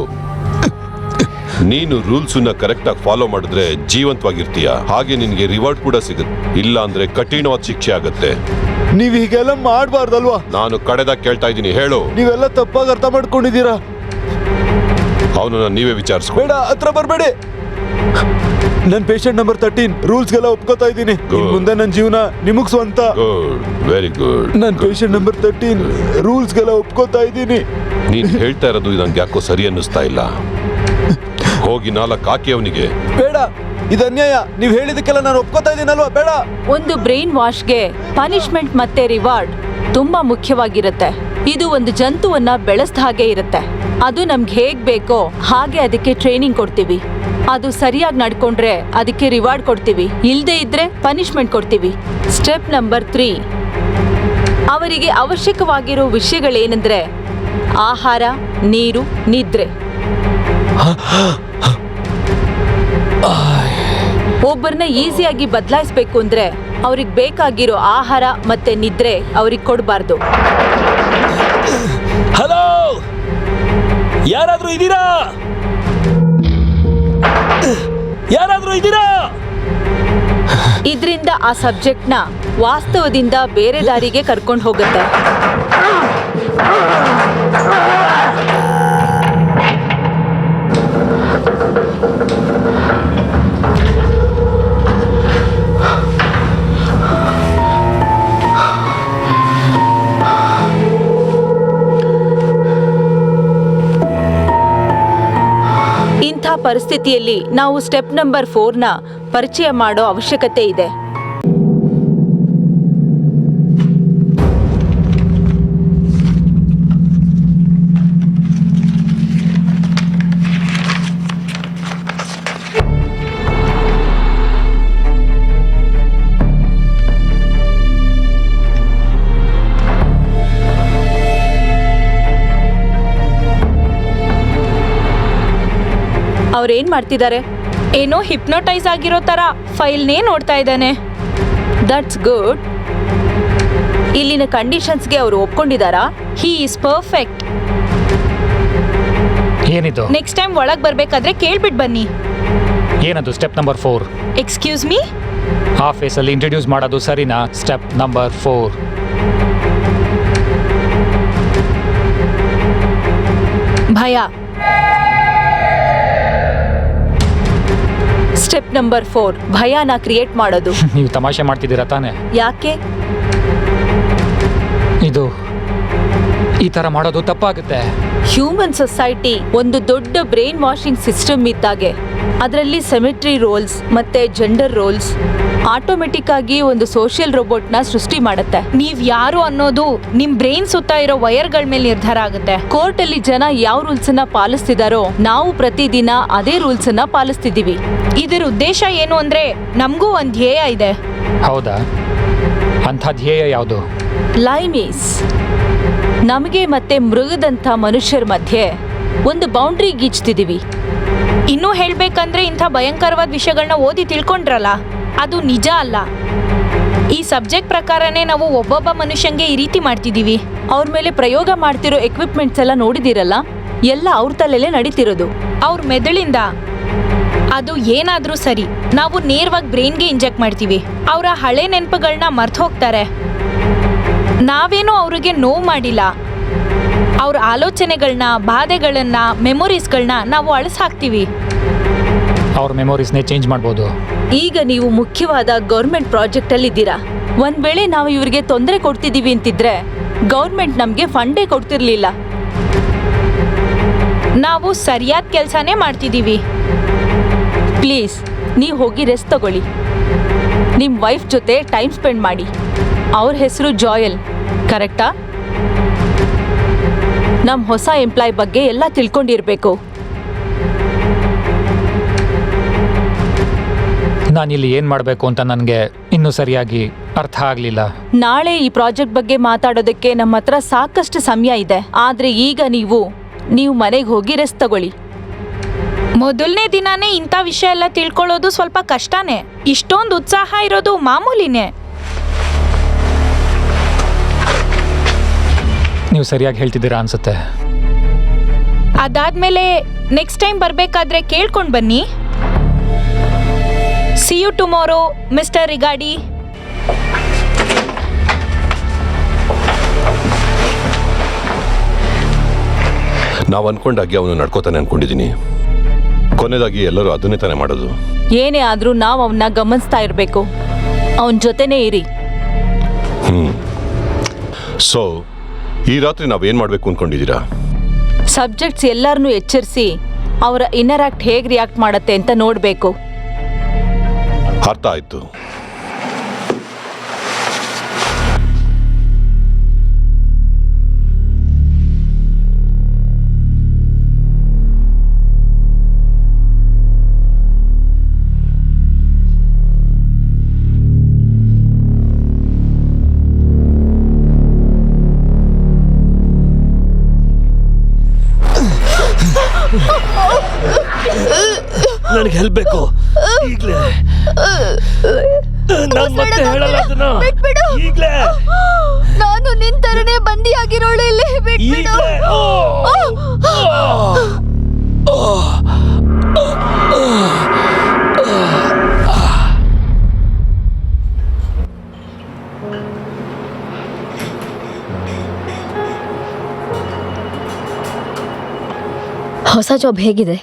ನೀನು ರೂಲ್ಸ್ ಅನ್ನ ಕರೆಕ್ಟ್ ಆಗಿ ಫಾಲೋ ಮಾಡಿದ್ರೆ ಜೀವಂತವಾಗಿರ್ತೀಯ, ಹಾಗೆ ನಿನಗೆ ರಿವಾರ್ಡ್ ಕೂಡ ಸಿಗುತ್ತೆ. ಇಲ್ಲ ಅಂದ್ರೆ ಕಠಿಣವಾದ ಶಿಕ್ಷೆ ಆಗುತ್ತೆ. ನೀವ್ ಹೀಗೆಲ್ಲ ಮಾಡಬಾರ್ದಲ್ವಾ? ನಾನು ಕಡೆದಾಗ ಕೇಳ್ತಾ ಇದ್ದೀನಿ, ಹೇಳು. ನೀವೆಲ್ಲ ತಪ್ಪಾಗಿ ಅರ್ಥ ಮಾಡ್ಕೊಂಡಿದ್ದೀರಾ. ಅವನು ನೀವೇ ವಿಚಾರಿಸ್ಕೊ. ಬೇಡ, ಹತ್ರ ಬರ್ಬೇಡಿ. ನನ್ ಪೇಷಂಟ್ ನಂಬರ್ 13 ರೂಲ್ಸ್ಗೆಲ್ಲ ಒಪ್ಕೋತಾ ಇದ್ದೀನಿ. ಮುಂದೆ ನನ್ನ ಜೀವನ ನಿಮಗ್ ಸ್ವಂತ. Good, very good. ನನ್ ಪೇಷಂಟ್ ನಂಬರ್ 13 ರೂಲ್ಸ್ಗೆಲ್ಲ ಒಪ್ಕೋತಾ ಇದ್ದೀನಿ. ನೀನ್ ಹೇಳ್ತಾ ಇರೋದು ನಂಗೆ ಯಾಕೋ ಸರಿ ಅನ್ನಿಸ್ತಾ ಇಲ್ಲ. ಹೋಗಿ 4 ಹಾಕಿ ಅವನಿಗೆ. ಬೇಡ, ಇದು ಅನ್ಯಾಯ. ನೀವ್ ಹೇಳಿದಕ್ಕೆಲ್ಲ ನಾನು ಒಪ್ಕೋತಾ ಇದ್ದೀನಲ್ವಾ? ಬೇಡ. ಒಂದು ಬ್ರೈನ್ ವಾಶ್ಗೆ ಪನಿಷ್ಮೆಂಟ್ ಮತ್ತೆ ರಿವಾರ್ಡ್ ತುಂಬಾ ಮುಖ್ಯವಾಗಿರುತ್ತೆ. ಇದು ಒಂದು ಜಂತುವನ್ನ ಬೆಳೆಸ್ದ ಹಾಗೆ ಇರುತ್ತೆ. ಅದು ನಮ್ಗೆ ಹೇಗ್ ಬೇಕೋ ಹಾಗೆ ಅದಕ್ಕೆ ಟ್ರೈನಿಂಗ್ ಕೊಡ್ತೀವಿ. ಅದು ಸರಿಯಾಗಿ ನಡ್ಕೊಂಡ್ರೆ ಅದಕ್ಕೆ ರಿವಾರ್ಡ್ ಕೊಡ್ತೀವಿ, ಇಲ್ಲದೆ ಇದ್ರೆ ಪನಿಷ್ಮೆಂಟ್ ಕೊಡ್ತೀವಿ. ಸ್ಟೆಪ್ ನಂಬರ್ 3, ಅವರಿಗೆ ಅವಶ್ಯಕವಾಗಿರೋ ವಿಷಯಗಳೇನೆಂದ್ರೆ ಆಹಾರ, ನೀರು, ನಿದ್ರೆ. ಒಬ್ಬರನ್ನ ಈಸಿಯಾಗಿ ಬದಲಾಯಿಸ್ಬೇಕು ಅಂದ್ರೆ ಅವ್ರಿಗೆ ಬೇಕಾಗಿರೋ ಆಹಾರ ಮತ್ತೆ ನಿದ್ರೆ ಅವ್ರಿಗೆ ಕೊಡಬಾರ್ದು. ಹಲೋ, ಯಾರಾದ್ರೂ ಇದ್ದೀರಾ? ಯಾರಾದ್ರೂ ಇದ್ದೀರಾ? ಇದರಿಂದ ಆ ಸಬ್ಜೆಕ್ಟ್ನ ವಾಸ್ತವದಿಂದ ಬೇರೆ ದಾರಿಗೆ ಕರ್ಕೊಂಡು ಹೋಗುತ್ತೆ. ಇಂಥ ಪರಿಸ್ಥಿತಿಯಲ್ಲಿ ನಾವು ಸ್ಟೆಪ್ ನಂಬರ್ 4ನ ಪರಿಚಯ ಮಾಡೋ ಅವಶ್ಯಕತೆ ಇದೆ. ಅವ್ರೇನ್ ಮಾಡ್ತಿದ್ದಾರೆ? ಏನೋ ಹಿಪ್ನೋಟೈಸ್ ಆಗಿರೋ ತರ ಫೈಲ್ನೇ ನೋಡ್ತಾ ಇದ್ದಾನೆ. That's good. ಇಲ್ಲಿನ ಕಂಡೀಷನ್ಸ್ಗೆ ಅವರು ಒಪ್ಕೊಂಡಿದ್ದಾರಾ? He is perfect. ಏನಿದು? ನೆಕ್ಸ್ಟ್ ಟೈಮ್ ಒಳಗ್ ಬರ್ಬೇಕಾದ್ರೆ ಕೇಳ್ಬಿಟ್ ಬನ್ನಿ. ಏನದು ಸ್ಟೆಪ್ ನಂಬರ್ 4? Excuse me? ಆ ಫೇಸಲ್ಲಿ ಇಂಟ್ರೊಡ್ಯೂಸ್ ಮಾಡೋದು ಸರಿನಾ? Step number 4. ಭಯ. ಸ್ಟೆಪ್ ನಂಬರ್ 4 ಭಯನ ಕ್ರಿಯೇಟ್ ಮಾಡೋದು. ನೀವು ತಮಾಷೆ ಮಾಡ್ತಿದ್ದೀರಾ ತಾನೆ? ಯಾಕೆ? ಇದು ಈ ತರ ಮಾಡೋದು ತಪ್ಪಾಗುತ್ತೆ. ಹ್ಯೂಮನ್ ಸೊಸೈಟಿ ಒಂದು ದೊಡ್ಡ ಬ್ರೈನ್ ವಾಷಿಂಗ್ ಸಿಸ್ಟಮ್ ಇದ್ದಾಗೆ. ಅದರಲ್ಲಿ ಸೆಮೆಟ್ರಿ ರೋಲ್ಸ್ ಮತ್ತೆ ಜೆಂಡರ್ ರೋಲ್ಸ್ ಆಟೋಮೆಟಿಕ್ ಆಗಿ ಒಂದು ಸೋಷಿಯಲ್ ರೋಬೋಟ್ನ ಸೃಷ್ಟಿ ಮಾಡುತ್ತೆ. ನೀವ್ ಯಾರು ಅನ್ನೋದು ನಿಮ್ ಬ್ರೈನ್ ಸುತ್ತ ಇರೋ ವೈರ್ಗಳ ಮೇಲೆ ನಿರ್ಧಾರ ಆಗುತ್ತೆ. ಕೋರ್ಟ್ ಅಲ್ಲಿ ಜನ ಯಾವ ರೂಲ್ಸ್ ಅನ್ನ ಪಾಲಿಸ್ತಿದಾರೋ ನಾವು ಪ್ರತಿದಿನ ಅದೇ ರೂಲ್ಸ್ ಅನ್ನ ಪಾಲಿಸ್ತಿದೀವಿ. ಇದರ ಉದ್ದೇಶ ಏನು ಅಂದ್ರೆ ನಮಗೂ ಒಂದ್ ಧ್ಯೇಯ ಇದೆ. ಹೌದಾ? ಅಂಥ ಧ್ಯೇಯ ಯಾವುದು? ಲೈಮೀಸ್. ನಮಗೆ ಮತ್ತೆ ಮೃಗದಂಥ ಮನುಷ್ಯರ ಮಧ್ಯೆ ಒಂದು ಬೌಂಡ್ರಿ ಗೀಚ್ತಿದೀವಿ. ಇನ್ನೂ ಹೇಳ್ಬೇಕಂದ್ರೆ ಇಂಥ ಭಯಂಕರವಾದ ವಿಷಯಗಳನ್ನ ಓದಿ ತಿಳ್ಕೊಂಡ್ರಲ್ಲ, ಅದು ನಿಜ ಅಲ್ಲ. ಈ ಸಬ್ಜೆಕ್ಟ್ ಪ್ರಕಾರನೇ ನಾವು ಒಬ್ಬೊಬ್ಬ ಮನುಷ್ಯಂಗೆ ಈ ರೀತಿ ಮಾಡ್ತಿದೀವಿ. ಅವ್ರ ಮೇಲೆ ಪ್ರಯೋಗ ಮಾಡ್ತಿರೋ ಎಕ್ವಿಪ್ಮೆಂಟ್ಸ್ ಎಲ್ಲ ನೋಡಿದಿರಲ್ಲ, ಎಲ್ಲ ಅವ್ರ ತಲೆಯಲ್ಲೇ ನಡೀತಿರೋದು. ಅವ್ರ ಮೆದುಳಿಂದ ಅದು ಏನಾದ್ರೂ ಸರಿ, ನಾವು ನೇರವಾಗಿ ಬ್ರೈನ್ಗೆ ಇಂಜೆಕ್ಟ್ ಮಾಡ್ತೀವಿ. ಅವರ ಹಳೆ ನೆನಪುಗಳನ್ನ ಮರ್ತು ಹೋಗ್ತಾರೆ. ನಾವೇನೋ ಅವ್ರಿಗೆ ನೋವು ಮಾಡಿಲ್ಲ. ಅವ್ರ ಆಲೋಚನೆಗಳನ್ನ, ಬಾಧೆಗಳನ್ನ, ಮೆಮೊರೀಸ್ಗಳನ್ನ ನಾವು ಅಳಿಸಾಕ್ತೀವಿ. ಅವ್ರ ಮೆಮೊರೀಸ್ನೇ ಚೇಂಜ್ ಮಾಡ್ಬೋದು. ಈಗ ನೀವು ಮುಖ್ಯವಾದ ಗೌರ್ಮೆಂಟ್ ಪ್ರಾಜೆಕ್ಟ್ ಅಲ್ಲಿ ಇದ್ದೀರಾ. ಒಂದ್ ವೇಳೆ ನಾವು ಇವ್ರಿಗೆ ತೊಂದರೆ ಕೊಡ್ತಿದೀವಿ ಅಂತಿದ್ರೆ ಗೌರ್ಮೆಂಟ್ ನಮ್ಗೆ ಫಂಡೇ ಕೊಡ್ತಿರ್ಲಿಲ್ಲ. ನಾವು ಸರಿಯಾದ ಕೆಲಸನೇ ಮಾಡ್ತಿದ್ದೀವಿ. ಪ್ಲೀಸ್ ನೀವು ಹೋಗಿ ರೆಸ್ಟ್ ತಗೊಳ್ಳಿ. ನಿಮ್ಮ ವೈಫ್ ಜೊತೆ ಟೈಮ್ ಸ್ಪೆಂಡ್ ಮಾಡಿ. ಅವ್ರ ಹೆಸರು ಜಾಯಲ್, ಕರೆಕ್ಟಾ? ನಮ್ಮ ಹೊಸ ಎಂಪ್ಲಾಯ್ ಬಗ್ಗೆ ಎಲ್ಲ ತಿಳ್ಕೊಂಡಿರ್ಬೇಕು. ನಾನಿಲ್ಲಿ ಏನು ಮಾಡಬೇಕು ಅಂತ ನನಗೆ ಇನ್ನೂ ಸರಿಯಾಗಿ ಅರ್ಥ ಆಗಲಿಲ್ಲ. ನಾಳೆ ಈ ಪ್ರಾಜೆಕ್ಟ್ ಬಗ್ಗೆ ಮಾತಾಡೋದಕ್ಕೆ ನಮ್ಮ ಹತ್ರ ಸಾಕಷ್ಟು ಸಮಯ ಇದೆ. ಆದರೆ ಈಗ ನೀವು ಮನೆಗೆ ಹೋಗಿ ರೆಸ್ಟ್ ತಗೊಳ್ಳಿ. ಮೊದಲನೇ ದಿನಾನೇ ಇಂಥ ವಿಷಯ ಎಲ್ಲ ತಿಳ್ಕೊಳ್ಳೋದು ಸ್ವಲ್ಪ ಕಷ್ಟನೇ. ಇಷ್ಟೊಂದು ಉತ್ಸಾಹ ಇರೋದು ಮಾಮೂಲಿನೇ. ನೀವು ಸರಿಯಾಗಿ ಹೇಳ್ತಿದ್ದೀರಾ ಅನ್ಸುತ್ತೆ. ಅದಾದ್ಮೇಲೆ ನೆಕ್ಸ್ಟ್ ಟೈಮ್ ಬರ್ಬೇಕಾದ್ರೆ ಕೇಳ್ಕೊಂಡು ಬನ್ನಿ. See you tomorrow mister Rigardi. ನಾವು ಅನ್ಕೊಂಡಾಗೆ ಅವನು ನಡ್ಕೋತಾನೆ ಅನ್ಕೊಂಡಿದ್ದೀನಿ. ಕೊನೆಯದಾಗಿ ಎಲ್ಲರೂ ಅದನ್ನೇ ತಾನೇ ಮಾಡೋದು. ಏನೇ ಆದ್ರೂ ನಾವು ಅವನ್ನ ಗಮನಿಸ್ತಾ ಇರಬೇಕು. ಅವನ ಜೊತೆನೇ ಇರಿ. ಸೊ ಈ ರಾತ್ರಿ ನಾವೇನ್ ಮಾಡ್ಬೇಕು ಅನ್ಕೊಂಡಿದ್ದೀರಾ? ಸಬ್ಜೆಕ್ಟ್ಸ್ ಎಲ್ಲರನ್ನೂ ಎಚ್ಚರಿಸಿ ಅವರ ಇನ್ನರ್ ಆಕ್ಟ್ ಹೇಗೆ ರಿಯಾಕ್ಟ್ ಮಾಡತ್ತೆ ಅಂತ ನೋಡಬೇಕು. ಅರ್ಥ ಆಯ್ತು. ನನಗೆ ಹೆಲ್ಪ್ ಬೇಕು ಈಗಲೇ. ನಾನು ಮತ್ತೆ ಹೇಳಲ್ಲ ಅದನ್ನ. ಈಗಲೇ ನಾನು ನಿನ್ ತರನೇ ಬಂದಿಯಾಗಿರೋಳು ಇಲ್ಲಿ ಬಿಟ್ಬಿಡು. ಹೊಸ ಜಾಬ್ ಹೇಗಿದೆ?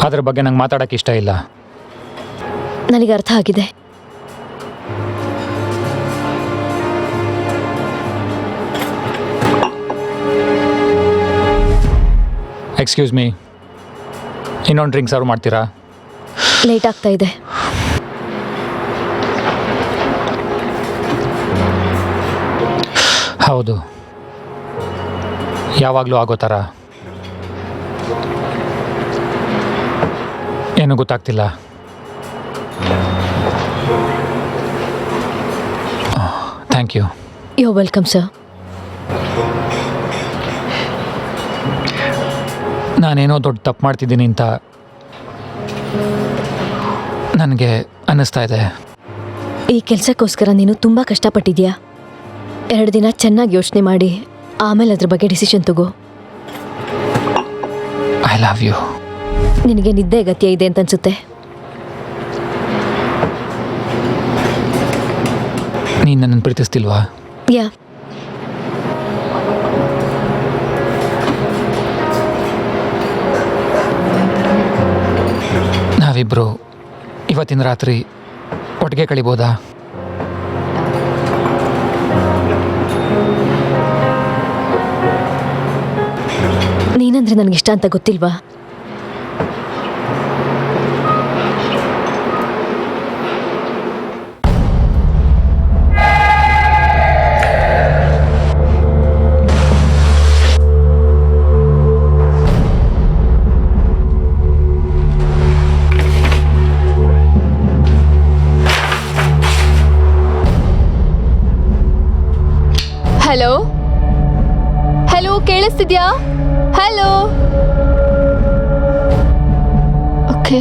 ಅದ್ರ ಬಗ್ಗೆ ನಂಗೆ ಮಾತಾಡೋಕ್ಕೆ ಇಷ್ಟ ಇಲ್ಲ. ನನಗೆ ಅರ್ಥ ಆಗಿದೆ. ಎಕ್ಸ್ಕ್ಯೂಸ್ ಮೀ, ಇನ್ನೊಂದು ಡ್ರಿಂಕ್ ಸರ್ವ್ ಮಾಡ್ತೀರಾ? ಲೇಟ್ ಆಗ್ತಾ ಇದೆ. ಹೌದು, ಯಾವಾಗಲೂ ಆಗೋ ಥರ. ಏನೂ ಗೊತ್ತಾಗ್ತಿಲ್ಲ. Thank you. You welcome sir. ನಾನೇನೋ ದೊಡ್ಡ ತಪ್ಪು ಮಾಡ್ತಿದ್ದೀನಿ ಅಂತ ನನಗೆ ಅನ್ನಿಸ್ತಾ ಇದೆ. ಈ ಕೆಲಸಕ್ಕೋಸ್ಕರ ನೀನು ತುಂಬ ಕಷ್ಟಪಟ್ಟಿದ್ಯಾ. 2 ದಿನ ಚೆನ್ನಾಗಿ ಯೋಚನೆ ಮಾಡಿ ಆಮೇಲೆ ಅದ್ರ ಬಗ್ಗೆ ಡಿಸಿಷನ್ ತಗೋ. I love you. ನಿನಗೆ ನಿದ್ದೆ ಅಗತ್ಯ ಇದೆ ಅಂತ ಅನ್ಸುತ್ತೆ. ನೀನು ನನ್ನನ್ನು ಪ್ರೀತಿಸ್ತಿಲ್ವಾ? ಯಾ, ನಾವಿಬ್ಬರು ಇವತ್ತಿನ ರಾತ್ರಿ ಒಟ್ಟಿಗೆ ಕಳಿಬೋದಾ? ನೀನಂದ್ರೆ ನನಗಿಷ್ಟ ಅಂತ ಗೊತ್ತಿಲ್ವಾ? ಹಲೋ ಹಲೋ, ಕೇಳಿಸ್ತಿದ್ಯಾ? ಹಲೋ. ಓಕೆ.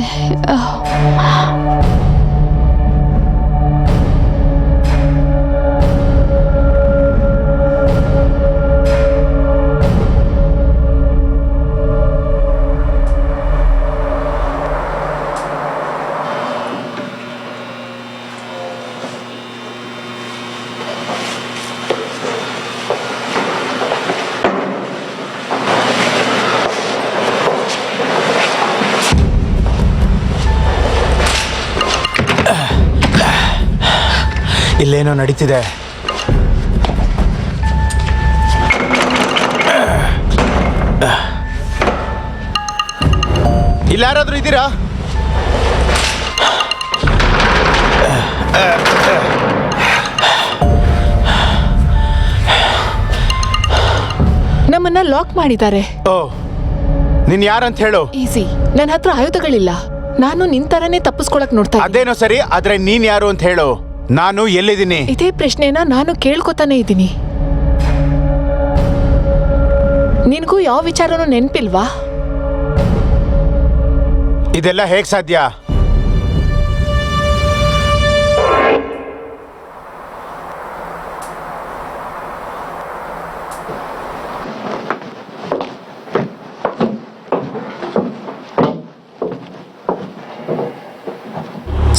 ಇಲ್ಲೇನೋ ನಡೀತಿದೆ. ಇಲ್ಲಿ ಯಾರಾದ್ರೂ ಇದ್ದೀರಾ? ನಮ್ಮನ್ನ ಲಾಕ್ ಮಾಡಿದ್ದಾರೆ. ಓ, ನೀನ್ ಯಾರಂತ ಹೇಳು. ಈಸಿ. ನನ್ನ ಹತ್ರ ಆಯುಧಗಳಿಲ್ಲ. ನಾನು ನಿನ್ ತರನೇ ತಪ್ಪಿಸ್ಕೊಳಕ್ ನೋಡ್ತಾ ಇದ್ದೀನಿ. ಅದೇನೋ ಸರಿ, ಆದ್ರೆ ನೀನ್ ಯಾರು ಅಂತ ಹೇಳು. ನಾನು ಎಲ್ಲಿದ್ದೀನಿ? ಇದೇ ಪ್ರಶ್ನೆನ ನಾನು ಕೇಳ್ಕೊತಾನೆ ಇದ್ದೀನಿ. ನಿನಗೂ ಯಾವ ವಿಚಾರನೂ ನೆನ್ಪಿಲ್ವಾ? ಇದೆಲ್ಲ ಹೇಗ್ ಸಾಧ್ಯ?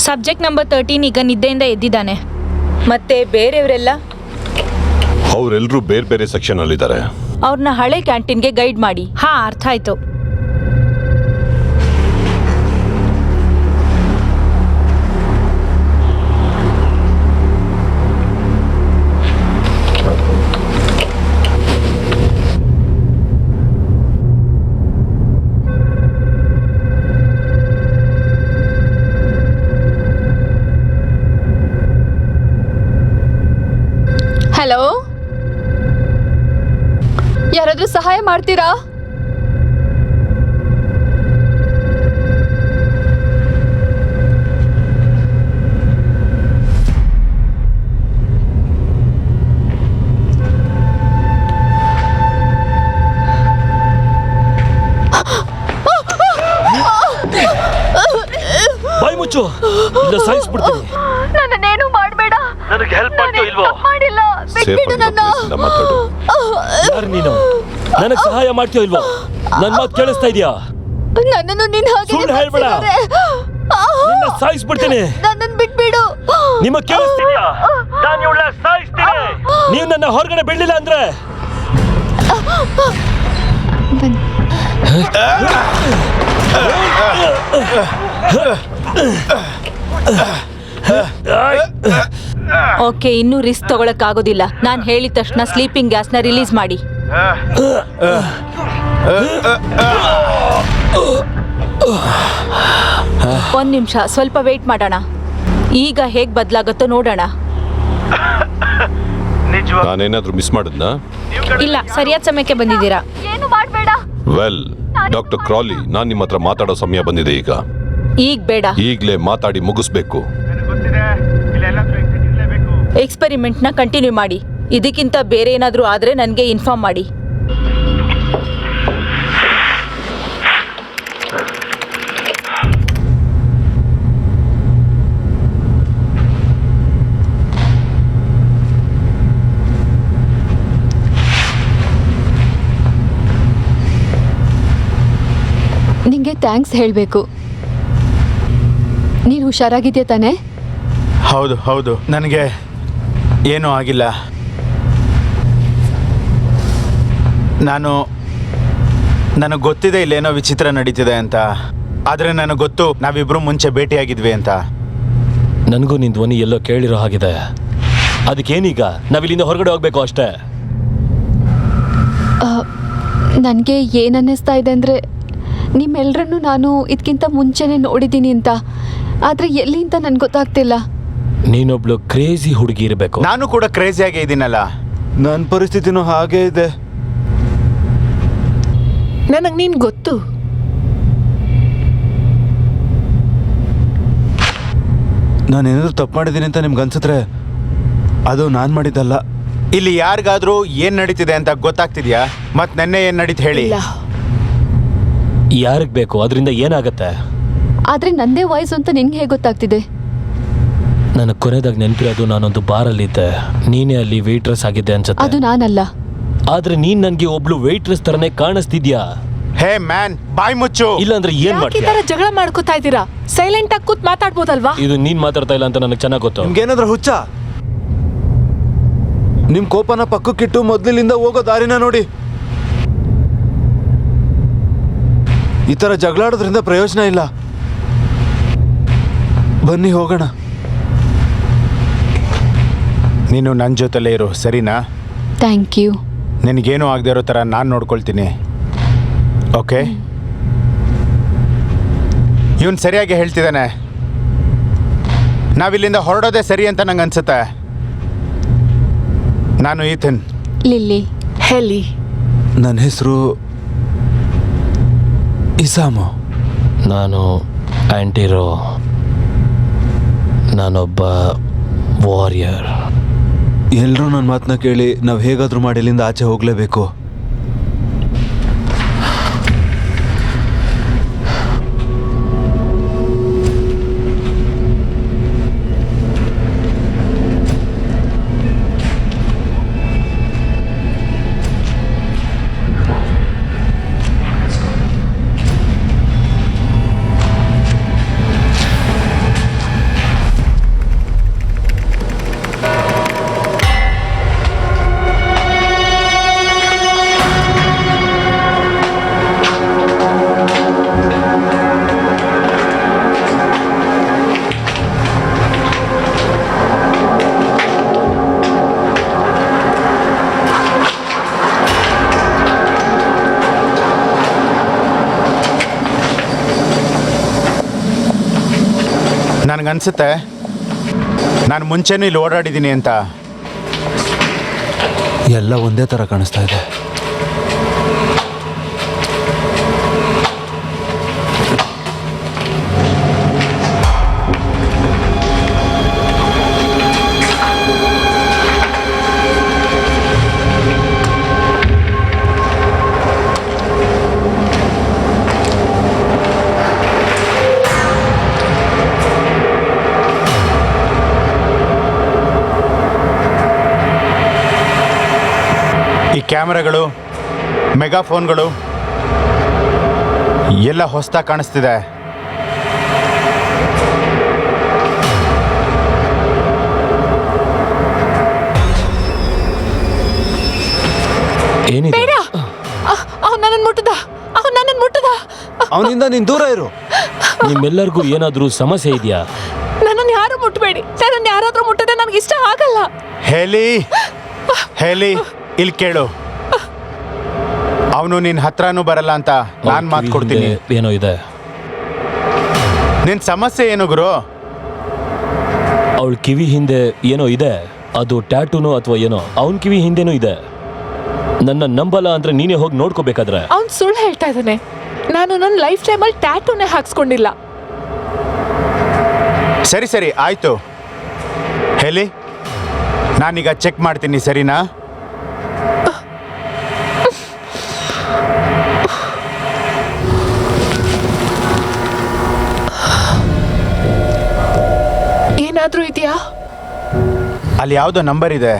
ಸಬ್ಜೆಕ್ಟ್ ನಂಬರ್ 13 ಈಗ ನಿದ್ದೆಯಿಂದ ಎದ್ದಿದ್ದಾನೆ. ಮತ್ತೆ ಬೇರೆಯವರೆಲ್ಲ ಅವರೆಲ್ಲರೂ ಬೇರೆ ಬೇರೆ ಸೆಕ್ಷನ್ ಅಲ್ಲಿದ್ದಾರೆ. ಅವ್ರನ್ನ ಹಳೆ ಕ್ಯಾಂಟೀನ್ಗೆ ಗೈಡ್ ಮಾಡಿ. ಹಾ, ಅರ್ಥ ಆಯ್ತು. ಹಲೋ, ಯಾರಾದ್ರೂ ಸಹಾಯ ಮಾಡ್ತೀರಾ? ಬಾಯ್ ಮುಚ್ಚು. ಇಲ್ಲ ಸಾಯಿಸ್ಬಿಡ್ತೀನಿ. ನನ್ನನ್ನೇನು ಮಾಡಬೇಡ. ನನಗೆ ಹೆಲ್ಪ್ ಮಾಡ್ತೀಯೋ ಇಲ್ವೋ? ಮಾಡಿಲ್ಲ. ಬಿಟ್ಬಿಡು ನನ್ನ. ಮಾತಾಡು. ಯಾರು ನೀನು? ನನಗೆ ಸಹಾಯ ಮಾಡ್ತೀಯೋ ಇಲ್ವೋ? ನನ್ನ ಮಾತು ಕೇಳಿಸ್ತಾ ಇದೆಯಾ? ನನ್ನನ್ನು ನೀನ್ ಹಾಗೆ ಸುಳ್ಳು ಹೇಳ್ಬೇಡ. ನಿನ್ನ ಸಾಯಿಸ್ಬಿಡ್ತೀನಿ. ನನ್ನನ್ನು ಬಿಟ್ಬಿಡು. ನಿಮ್ಮ ಕೇಳಿಸ್ತಿದ್ಯಾ? ನಾನು ಇವಳ ಸಾಯಿಸ್ತೀನಿ. ನೀವು ನನ್ನ ಹೊರಗಡೆ ಬಿಡ್ಲಿಲ್ಲ ಅಂದ್ರೆ ಓಕೆ, ಇನ್ನೂ ರಿಸ್ಕ್ ತಗೊಳಕ್ಕಾಗೋದಿಲ್ಲ. ನಾನು ಹೇಳಿದ ತಕ್ಷಣ ಸ್ಲೀಪಿಂಗ್ ಗ್ಯಾಸ್ನ ರಿಲೀಸ್ ಮಾಡಿ. ಒಂದ್ ನಿಮಿಷ, ಸ್ವಲ್ಪ ವೇಟ್ ಮಾಡೋಣ. ಈಗ ಹೇಗ್ ಬದಲಾಗುತ್ತೋ ನೋಡೋಣ. ನಾನೇನಾದ್ರೂ ಮಿಸ್ ಮಾಡಿದ್ನಾ? ಇಲ್ಲ, ಸರಿಯಾದ ಸಮಯಕ್ಕೆ ಬಂದಿದ್ದೀರಾ. ಏನು ಮಾಡಬೇಡ. ವೆಲ್, ಡಾಕ್ಟರ್ ಕ್ರಾಲಿ, ನಾನ್ ನಿಮ್ಮ ಹತ್ರ ಮಾತಾಡೋ ಸಮಯ ಬಂದಿದೆ. ಈಗ ಬೇಡ. ಈಗ್ಲೇ ಮಾತಾಡಿ ಮುಗಿಸ್ಬೇಕು. ಎಕ್ಸ್ಪೆರಿಮೆಂಟ್ನ ಕಂಟಿನ್ಯೂ ಮಾಡಿ. ಇದಕ್ಕಿಂತ ಬೇರೆ ಏನಾದರೂ ಆದ್ರೆ ನನಗೆ ಇನ್ಫಾರ್ಮ್ ಮಾಡಿ. ನಿಂಗೆ ಥ್ಯಾಂಕ್ಸ್ ಹೇಳಬೇಕು. ನೀನು ಹುಷಾರಾಗಿದ್ಯಾ ತಾನೇ? ಹೌದು ಹೌದು, ನನಗೆ ಏನೂ ಆಗಿಲ್ಲ. ನನಗೆ ಗೊತ್ತಿದೆ ಇಲ್ಲೇನೋ ವಿಚಿತ್ರ ನಡೀತಿದೆ ಅಂತ. ಆದರೆ ನನಗೆ ಗೊತ್ತು ನಾವಿಬ್ರು ಮುಂಚೆ ಭೇಟಿಯಾಗಿದ್ವಿ ಅಂತ. ನನಗೂ ನಿನ್ ಧ್ವನಿ ಎಲ್ಲೋ ಕೇಳಿರೋ ಹಾಗಿದೆ. ಅದಕ್ಕೇನೀಗ? ನಾವಿಲ್ಲಿಂದ ಹೊರಗಡೆ ಹೋಗ್ಬೇಕು ಅಷ್ಟೇ. ನನಗೆ ಏನು ಅನ್ನಿಸ್ತಾ ಇದೆ ಅಂದರೆ, ನಿಮ್ಮೆಲ್ಲರನ್ನು ನಾನು ಇದಕ್ಕಿಂತ ಮುಂಚೆನೇ ನೋಡಿದ್ದೀನಿ ಅಂತ. ಆದರೆ ಎಲ್ಲಿ ಅಂತ ನನಗೆ ಗೊತ್ತಾಗ್ತಿಲ್ಲ. ನೀನೊಬ್ಳು ಕ್ರೇಜಿ ಹುಡುಗಿ ಇರಬೇಕು. ನಾನು ಕೂಡ ಕ್ರೇಜಿಯಾಗೇ ಇದ್ದೀನಲ್ಲ. ನನ್ನ ಪರಿಸ್ಥಿತಿನೂ ಹಾಗೇ ಇದೆ. ನನಗೆ ನೀನ್ ಗೊತ್ತು. ನಾನೇನಾದ್ರೂ ತಪ್ಪು ಮಾಡಿದ್ದೀನಿ ಅಂತ ನಿಮ್ಗೆ ಅನ್ಸಿದ್ರೆ ಅದು ನಾನು ಮಾಡಿದ್ದಲ್ಲ. ಇಲ್ಲಿ ಯಾರಿಗಾದ್ರೂ ಏನ್ ನಡೀತಿದೆ ಅಂತ ಗೊತ್ತಾಗ್ತಿದ್ಯಾ? ಮತ್ ನೆನ್ನೆ ಏನ್ ನಡೀತು ಹೇಳಿ. ಇಲ್ಲ, ಯಾರಿಗೆ ಬೇಕು? ಅದರಿಂದ ಏನಾಗತ್ತೆ? ಆದರೆ ನಂದೇ ವಾಯ್ಸ್ ಅಂತ ನಿನ್ಗೆ ಹೇಗೆ ಗೊತ್ತಾಗ್ತಿದೆ? ನನಗೆ ಕೊನೆದಾಗ ನೆನಪಿರೋದು, ನಾನೊಂದು ಬಾರಲ್ಲಿದ್ದೆ. ನೀನೇ ಅಲ್ಲಿ ವೇಟ್ರೆಸ್ ಆಗಿದ್ದೆ ಅನ್ಸುತ್ತೆ. ಅದು ನಾನಲ್ಲ. ಆದ್ರೆ ನೀನ್ ನನ್ಗೆ ಒಬ್ಳು ವೇಟ್ರೆಸ್ ತರನೇ ಕಾಣಿಸ್ತಿದ್ಯಾ. ಹೇ ಮ್ಯಾನ್, ಬಾಯ್ ಮುಚ್ಚು. ಇಲ್ಲ ಅಂದ್ರೆ ಏನ್ ಯಾಕೆ ಈ ಮಾಡ್ತೀಯ? ತರ ಜಗಳ ಮಾಡ್ಕೋತಾ ಇದ್ದೀರಾ? ಸೈಲೆಂಟ್ ಆಗಿ ಕೂತ್ ಮಾತಾಡ್ಬೋದಲ್ವಾ? ಇದು ನೀನ್ ಮಾತಾಡ್ತಾ ಇಲ್ಲ ಅಂತ ನನಗೆ ಚೆನ್ನಾಗಿ ಗೊತ್ತು. ನಿಮ್ಗೇನಾದ್ರೂ ಹುಚ್ಚ? ನಿಮ್ ಕೋಪನ ಪಕ್ಕಕ್ಕಿಟ್ಟು ಮೊದ್ಲಿಂದ ಹೋಗೋ ದಾರಿನ ನೋಡಿ. ಈ ತರ ಜಗಳಾಡೋದ್ರಿಂದ ಪ್ರಯೋಜನ ಇಲ್ಲ. ಬನ್ನಿ ಹೋಗೋಣ. ನೀನು ನನ್ನ ಜೊತೆಲೇ ಇರು, ಸರಿನಾ? Thank you. ನಿನಗೇನೂ ಆಗದೆ ಇರೋ ಥರ ನಾನು ನೋಡ್ಕೊಳ್ತೀನಿ. ಓಕೆ? ಇವನು ಸರಿಯಾಗಿ ಹೇಳ್ತಿದ್ದಾನೆ. ನಾವಿಲ್ಲಿಂದ ಹೊರಡೋದೇ ಸರಿ ಅಂತ ನಂಗೆ ಅನ್ಸುತ್ತೆ. ನಾನು ಈಥನ್. ಲಿಲ್ಲಿ. ಹೆಲಿ. ನನ್ನ ಹೆಸರು ಇಸಾಮು. ನಾನು ಆಂಟಿರೋ. ನಾನೊಬ್ಬ ವಾರಿಯರ್. ಎಲ್ಲರೂ ನನ್ನ ಮಾತನ್ನ ಕೇಳಿ ನಾವು ಹೇಗಾದರೂ ಮಾಡಿ ಇಲ್ಲಿಂದ ಆಚೆ ಹೋಗಲೇಬೇಕು. ನನಗನ್ಸುತ್ತೆ ನಾನು ಮುಂಚೆನೂ ಇಲ್ಲಿ ಓಡಾಡಿದ್ದೀನಿ ಅಂತ. ಎಲ್ಲ ಒಂದೇ ಥರ ಕಾಣಿಸ್ತಾ ಇದೆ. ಕ್ಯಾಮ್ರಾಗಳು, ಮೆಗಾಫೋನ್ಗಳು ಎಲ್ಲ ಹೊಸ್ದಾಗಿ ಕಾಣಿಸ್ತಿದೆ. ಏನಿದೆ? ಬೇಡ, ಅವ್ನು ನನ್ನನ್ನು ಮುಟ್ಟದ, ಅವ್ನು ನನ್ನನ್ನು ಮುಟ್ಟದ. ಅವನಿಂದ ನೀನ್ ದೂರ ಇರು. ನಿಮ್ಮೆಲ್ಲರಿಗೂ ಏನಾದರೂ ಸಮಸ್ಯೆ ಇದೆಯಾ? ನನ್ನನ್ನು ಯಾರು ಮುಟ್ಟಬೇಡಿ. ನನ್ನನ್ನು ಯಾರಾದ್ರೂ ಮುಟ್ಟದೆ ನನಗೆ ಇಷ್ಟ ಆಗಲ್ಲ. ಹೇಲಿ ಇಲ್ಲಿ ಕೇಳು, ಅವನು ನಿನ್ನ ಹತ್ರನೂ ಬರಲ್ಲ ಅಂತ ನಾನು ಮಾತು ಕೊಡ್ತೀನಿ. ಏನೋ ಇದೆ. ನಿನ್ನ ಸಮಸ್ಯೆ ಏನು ಗುರು? ಅವಳ ಕಿವಿ ಹಿಂದೆ ಏನೋ ಇದೆ. ಅದು ಟ್ಯಾಟೂನೋ ಅಥವಾ ಏನೋ. ಅವನ ಕಿವಿ ಹಿಂದೆನೂ ಇದೆ. ನನ್ನ ನಂಬಲ್ಲ ಅಂದ್ರೆ ನೀನೇ ಹೋಗಿ ನೋಡ್ಕೋಬೇಕಾದ್ರೆ. ಅವ್ನು ಸುಳ್ಳು ಹೇಳ್ತಾ ಇದ್ದಾನೆ. ನಾನು ನನ್ನ ಲೈಫ್ ಟೈಮಲ್ಲಿ ಟ್ಯಾಟೂನೇ ಹಾಕ್ಸ್ಕೊಂಡಿಲ್ಲ. ಸರಿ ಆಯ್ತು ಹೇಳಿ, ನಾನೀಗ ಚೆಕ್ ಮಾಡ್ತೀನಿ, ಸರಿನಾ? ಏನಾದ್ರೂ ಇದೆಯಾ? ಅಲ್ಲಿ ಯಾವುದೋ ನಂಬರ್ ಇದೆ.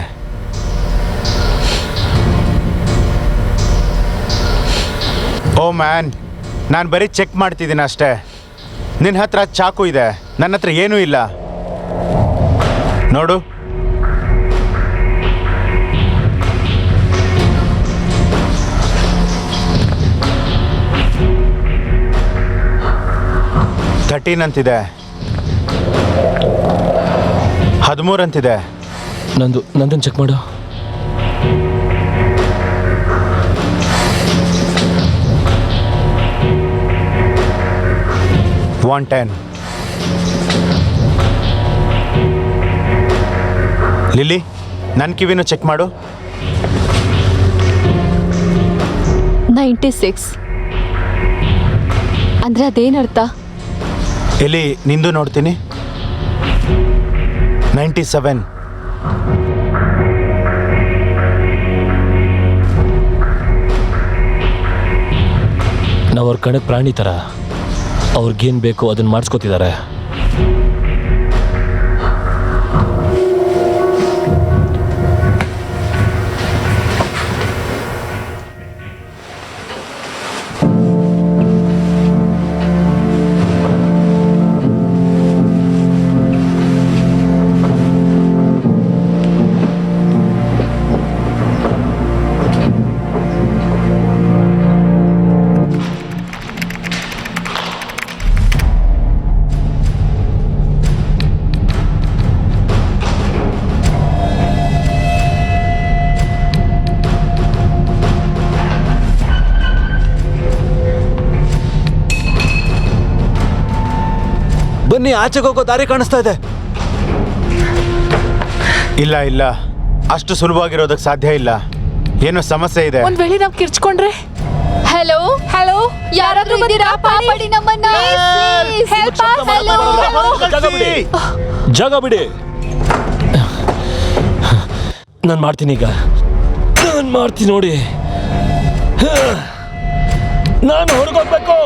ಓ ಮ್ಯಾನ್, ನಾನು ಬರೀ ಚೆಕ್ ಮಾಡ್ತಿದ್ದೀನಿ ಅಷ್ಟೇ. ನಿನ್ನ ಹತ್ರ ಚಾಕು ಇದೆ, ನನ್ನ ಹತ್ರ ಏನೂ ಇಲ್ಲ. ನೋಡು, ಥರ್ಟೀನ್ ಅಂತಿದೆ, 13 ಅಂತಿದೆ. ನಂದನ್ನು ಚೆಕ್ ಮಾಡು. ಲಿಲ್ಲಿ, ನನ್ನ ಕಿವಿನೂ ಚೆಕ್ ಮಾಡು. 96 ಅಂದ್ರೆ ಅದೇನರ್ಥ? ಎಲ್ಲಿ ನಿಂದು ನೋಡ್ತೀನಿ. 97. ನಾವು ಅವ್ರ ಕಡೆ ಪ್ರಾಣಿ ಥರ ಅವ್ರಿಗೇನು ಬೇಕೋ ಅದನ್ನು ಮಾಡಿಸ್ಕೊತಿದ್ದಾರೆ. ಬನ್ನಿ, ಆಚೆಗೆ ಹೋಗೋ ದಾರಿ ಕಾಣಿಸ್ತಾ ಇದೆ. ಇಲ್ಲ, ಅಷ್ಟು ಸುಲಭವಾಗಿರೋದಕ್ಕೆ ಸಾಧ್ಯ ಇಲ್ಲ. ಏನೋ ಸಮಸ್ಯೆ ಇದೆ. ಒಂದ್ ವೇಳೆ ನಾವು ಕಿರ್ಚ್ಕೊಂಡ್ರೆ? ಹಲೋ, ಯಾರಾದ್ರೂ ಇದ್ದೀರಾ? ಕಾಪಾಡಿ ನಮ್ಮನ್ನ. ಜಾಗ ಬಿಡಿ. ನಾನು ಮಾಡ್ತೀನಿ ಈಗ. ನಾನು ಮಾಡ್ತೀನಿ ನೋಡಿ. ನಾನು ಹೊರಗೋಗ್ಬೇಕು.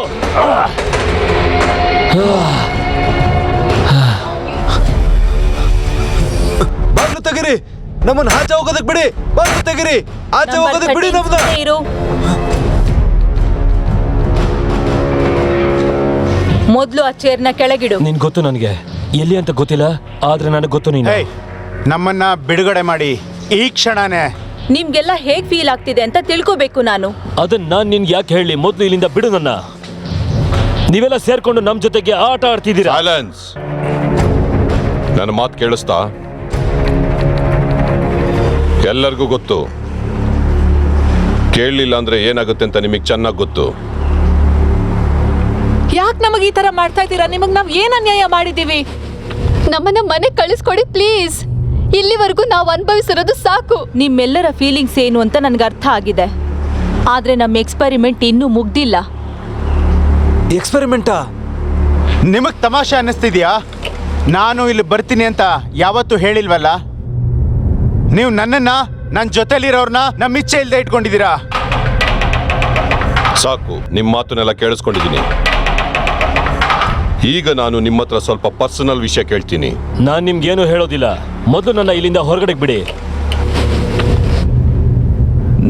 ಬಾಗ್ಲು ತೆಗಿರಿ, ನಮ್ಮನ್ನ ಆಚೆ ಹೋಗೋದಕ್ಕೆ ಬಿಡಿ. ಬಾಗ್ಲು ತೆಗಿರಿ, ಆಚೆ ಹೋಗೋದಕ್ಕೆ ಬಿಡಿ ನಮ್ನ. ಮೊದಲು ಆ ಚೇರ್ನ ಕೆಳಗಿಡು. ನಿನ್ ಗೊತ್ತು ನನಗೆ ಎಲ್ಲಿ ಅಂತ ಗೊತ್ತಿಲ್ಲ, ಆದ್ರೆ ನನಗೆ ಗೊತ್ತು ನೀನು. ನಮ್ಮನ್ನ ಬಿಡುಗಡೆ ಮಾಡಿ ಈ ಕ್ಷಣನೇ. ನಿಮ್ಗೆಲ್ಲ ಹೇಗ್ ಫೀಲ್ ಆಗ್ತಿದೆ ಅಂತ ತಿಳ್ಕೋಬೇಕು ನಾನು. ಅದನ್ನ ನಾನು ನಿನ್ಗೆ ಯಾಕೆ ಹೇಳಿ? ಮೊದಲು ಇಲ್ಲಿಂದ ಬಿಡು ನನ್ನ. ನೀವೆಲ್ಲ ಸೇರ್ಕೊಂಡು ನಮ್ಮ ಜೊತೆಗೆ ಆಟ ಆಡ್ತಿದ್ದೀರಾ. ಸೈಲೆನ್ಸ್. ನನ್ನ ಮಾತು ಕೇಳಿಸ್ತಾ? ಎಲ್ಲರಿಗೂ ಗೊತ್ತು. ಕೇಳಲಿಲ್ಲ ಅಂದ್ರೆ ಏನಾಗುತ್ತೆ ಅಂತ ನಿಮಗೆ ಚೆನ್ನಾಗಿ ಗೊತ್ತು. ಯಾಕೆ ನಮಗೆ ಈ ತರ ಮಾಡ್ತಾ ಇದ್ದೀರಾ? ನಿಮಗೆ ನಾವು ಏನ್ ಅನ್ಯಾಯ ಮಾಡಿದೀವಿ? ನಮ್ಮನ್ನ ಮನೆ ಕಳಿಸ್ಕೊಡಿ ಪ್ಲೀಸ್. ಇಲ್ಲಿವರೆಗೂ ನಾವು ಅನುಭವಿಸಿರೋದು ಸಾಕು. ನಿಮ್ಮೆಲ್ಲರ ಫೀಲಿಂಗ್ಸ್ ಏನು ಅಂತ ನನಗೆ ಅರ್ಥ ಆಗಿದೆ, ಆದ್ರೆ ನಮ್ಮ ಎಕ್ಸ್ಪೆರಿಮೆಂಟ್ ಇನ್ನೂ ಮುಗ್ದಿಲ್ಲ. ಎಕ್ಸ್ಪೆರಿಮೆಂಟಾ? ನಿಮಗ್ ತಮಾಷೆ ಅನ್ನಿಸ್ತಿದ್ಯಾ? ನಾನು ಇಲ್ಲಿ ಬರ್ತೀನಿ ಅಂತ ಯಾವತ್ತೂ ಹೇಳಿಲ್ವಲ್ಲ. ನೀವು ನನ್ನನ್ನ, ನನ್ನ ಜೊತೆಲಿರೋರ್ನ ನಮ್ಮ ಇಚ್ಛೆ ಇಲ್ಲದೆ ಇಟ್ಕೊಂಡಿದ್ದೀರಾ. ಸಾಕು, ನಿಮ್ಮ ಮಾತನ್ನೆಲ್ಲ ಕೇಳಿಸ್ಕೊಂಡಿದ್ದೀನಿ. ಈಗ ನಾನು ನಿಮ್ಮ ಹತ್ರ ಸ್ವಲ್ಪ ಪರ್ಸನಲ್ ವಿಷಯ ಕೇಳ್ತೀನಿ. ನಾನು ನಿಮ್ಗೇನು ಹೇಳೋದಿಲ್ಲ. ಮೊದಲು ನನ್ನ ಇಲ್ಲಿಂದ ಹೊರಗಡೆ ಬಿಡಿ.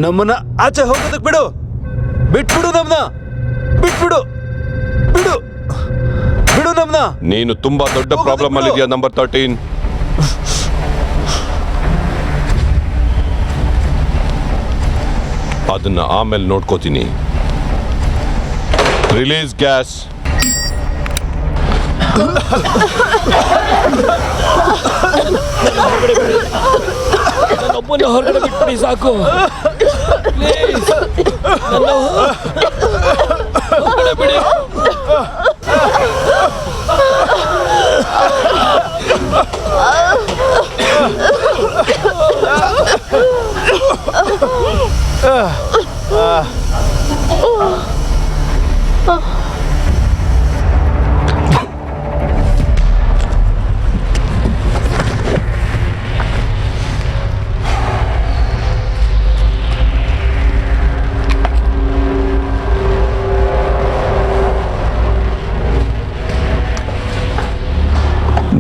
ನಮ್ಮನ್ನ ಆಚೆ ಹೋಗೋದಕ್ ಬಿಡು, ಬಿಟ್ಬಿಡು ನಮ್ನ, ಬಿಟ್ಬಿಡು, ಬಿಡು, ಬಿಡು ನಮ್ನ. ನೀನು ತುಂಬಾ ದೊಡ್ಡ ಪ್ರಾಬ್ಲಮ್ ಅಲ್ಲಿದ್ಯಾ ನಂಬರ್ 13. ಅದನ್ನ ಆಮೇಲೆ ನೋಡ್ಕೋತೀನಿ. Release gas. ಒಬ್ಬನ ಹೊರಗಡೆ ಬಿಟ್ಬಿಡಿ ಸಾಕು. ಪ್ಲೀಸ್ ಹೊರಗಡೆ ಬಿಡಿ.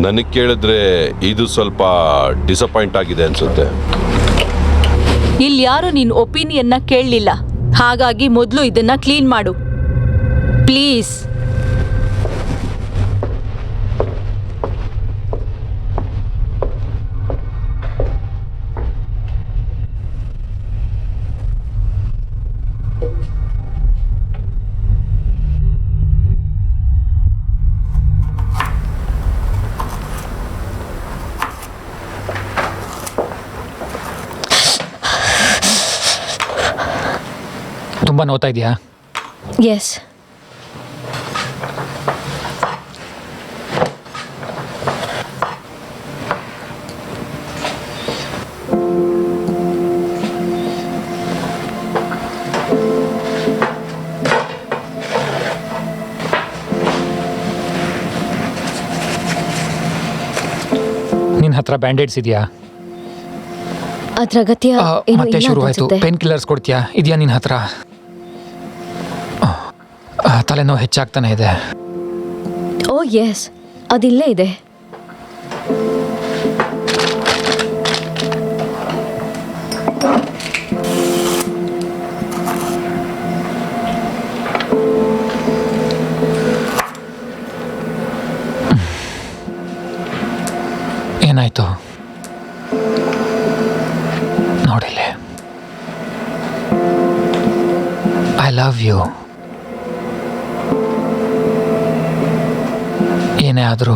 ನನಗೆ ಕೇಳಿದ್ರೆ ಇದು ಸ್ವಲ್ಪ ಡಿಸಪಾಯಿಂಟ್ ಆಗಿದೆ ಅನ್ಸುತ್ತೆ. ಇಲ್ಲಿ ಯಾರು ನಿನ್ನ ಒಪಿನಿಯನ್ನ ಕೇಳಲಿಲ್ಲ, ಹಾಗಾಗಿ ಮೊದಲು ಇದನ್ನ ಕ್ಲೀನ್ ಮಾಡು ಪ್ಲೀಸ್. ತುಂಬ ನೋವ್ತಾ ಇದೆಯಾ? ಎಸ್. ನಿನ್ನ ಹತ್ರ ಬ್ಯಾಂಡೇಡ್ಸ್ ಇದೆಯಾ? ಅದ್ರ ಅಗತ್ಯ ಏನೂ ಮತ್ತೆ ಇಲ್ಲ ಶುರು ಆಯ್ತು. ಅನ್ಸುತ್ತೆ. ಪೇನ್ ಕಿಲ್ಲರ್ಸ್ ಕೊಡ್ತೀಯಾ? ಇದೆಯಾ ನಿನ್ನ ಹತ್ರ? ತಲೆನೋವು ಹೆಚ್ಚಾಗ್ತಾನೆ ಇದೆ. ಓ ಎಸ್, ಅದಿಲ್ಲೇ ಇದೆ. ಏನಾಯ್ತು ನೋಡಿಲ್ಲಿ. I love you. ಏನೇ ಆದರೂ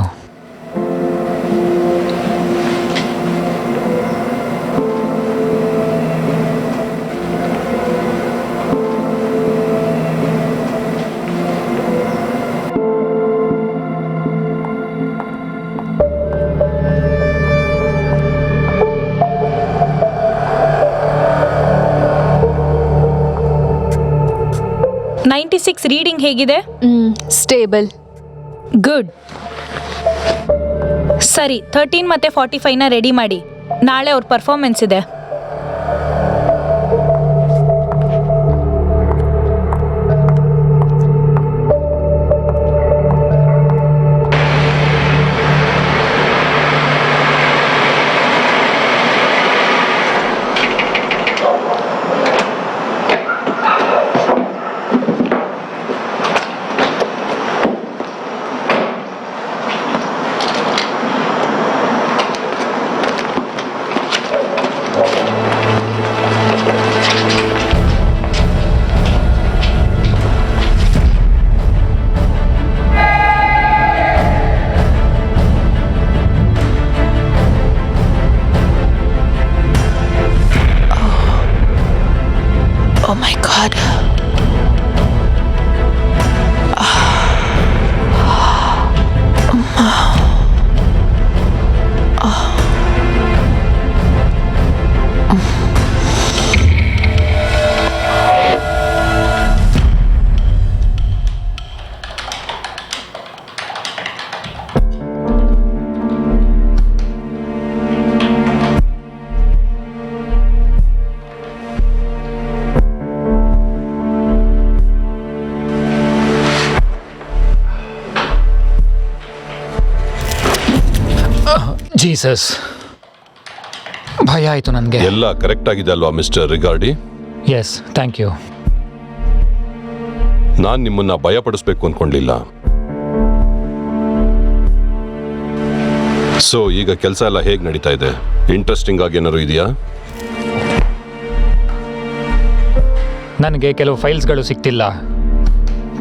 ಸಿಕ್ಸ್ ರೀಡಿಂಗ್ ಹೇಗಿದೆ? ಸ್ಟೇಬಲ್. ಗುಡ್. ಸರಿ, 13 ಮತ್ತೆ 45ನ ರೆಡಿ ಮಾಡಿ. ನಾಳೆ ಅವ್ರ ಪರ್ಫಾರ್ಮೆನ್ಸ್ ಇದೆ. Oh my God. ಜೀಸಸ್, ಭಯ ಆಯಿತು ನನಗೆ. ಎಲ್ಲ ಕರೆಕ್ಟ್ ಆಗಿದೆ ಅಲ್ವಾ mister Rigardi? Yes thank you. ನಾನು ನಿಮ್ಮನ್ನ ಭಯಪಡಿಸ್ಬೇಕು ಅನ್ಕೊಂಡಿಲ್ಲ. ಸೊ ಈಗ ಕೆಲಸ ಎಲ್ಲ ಹೇಗೆ ನಡೀತಾ ಇದೆ? ಇಂಟ್ರೆಸ್ಟಿಂಗ್ ಆಗಿ ಏನಾದ್ರು ಇದೆಯಾ? ನನಗೆ ಕೆಲವು ಫೈಲ್ಸ್ಗಳು ಸಿಗ್ತಿಲ್ಲ,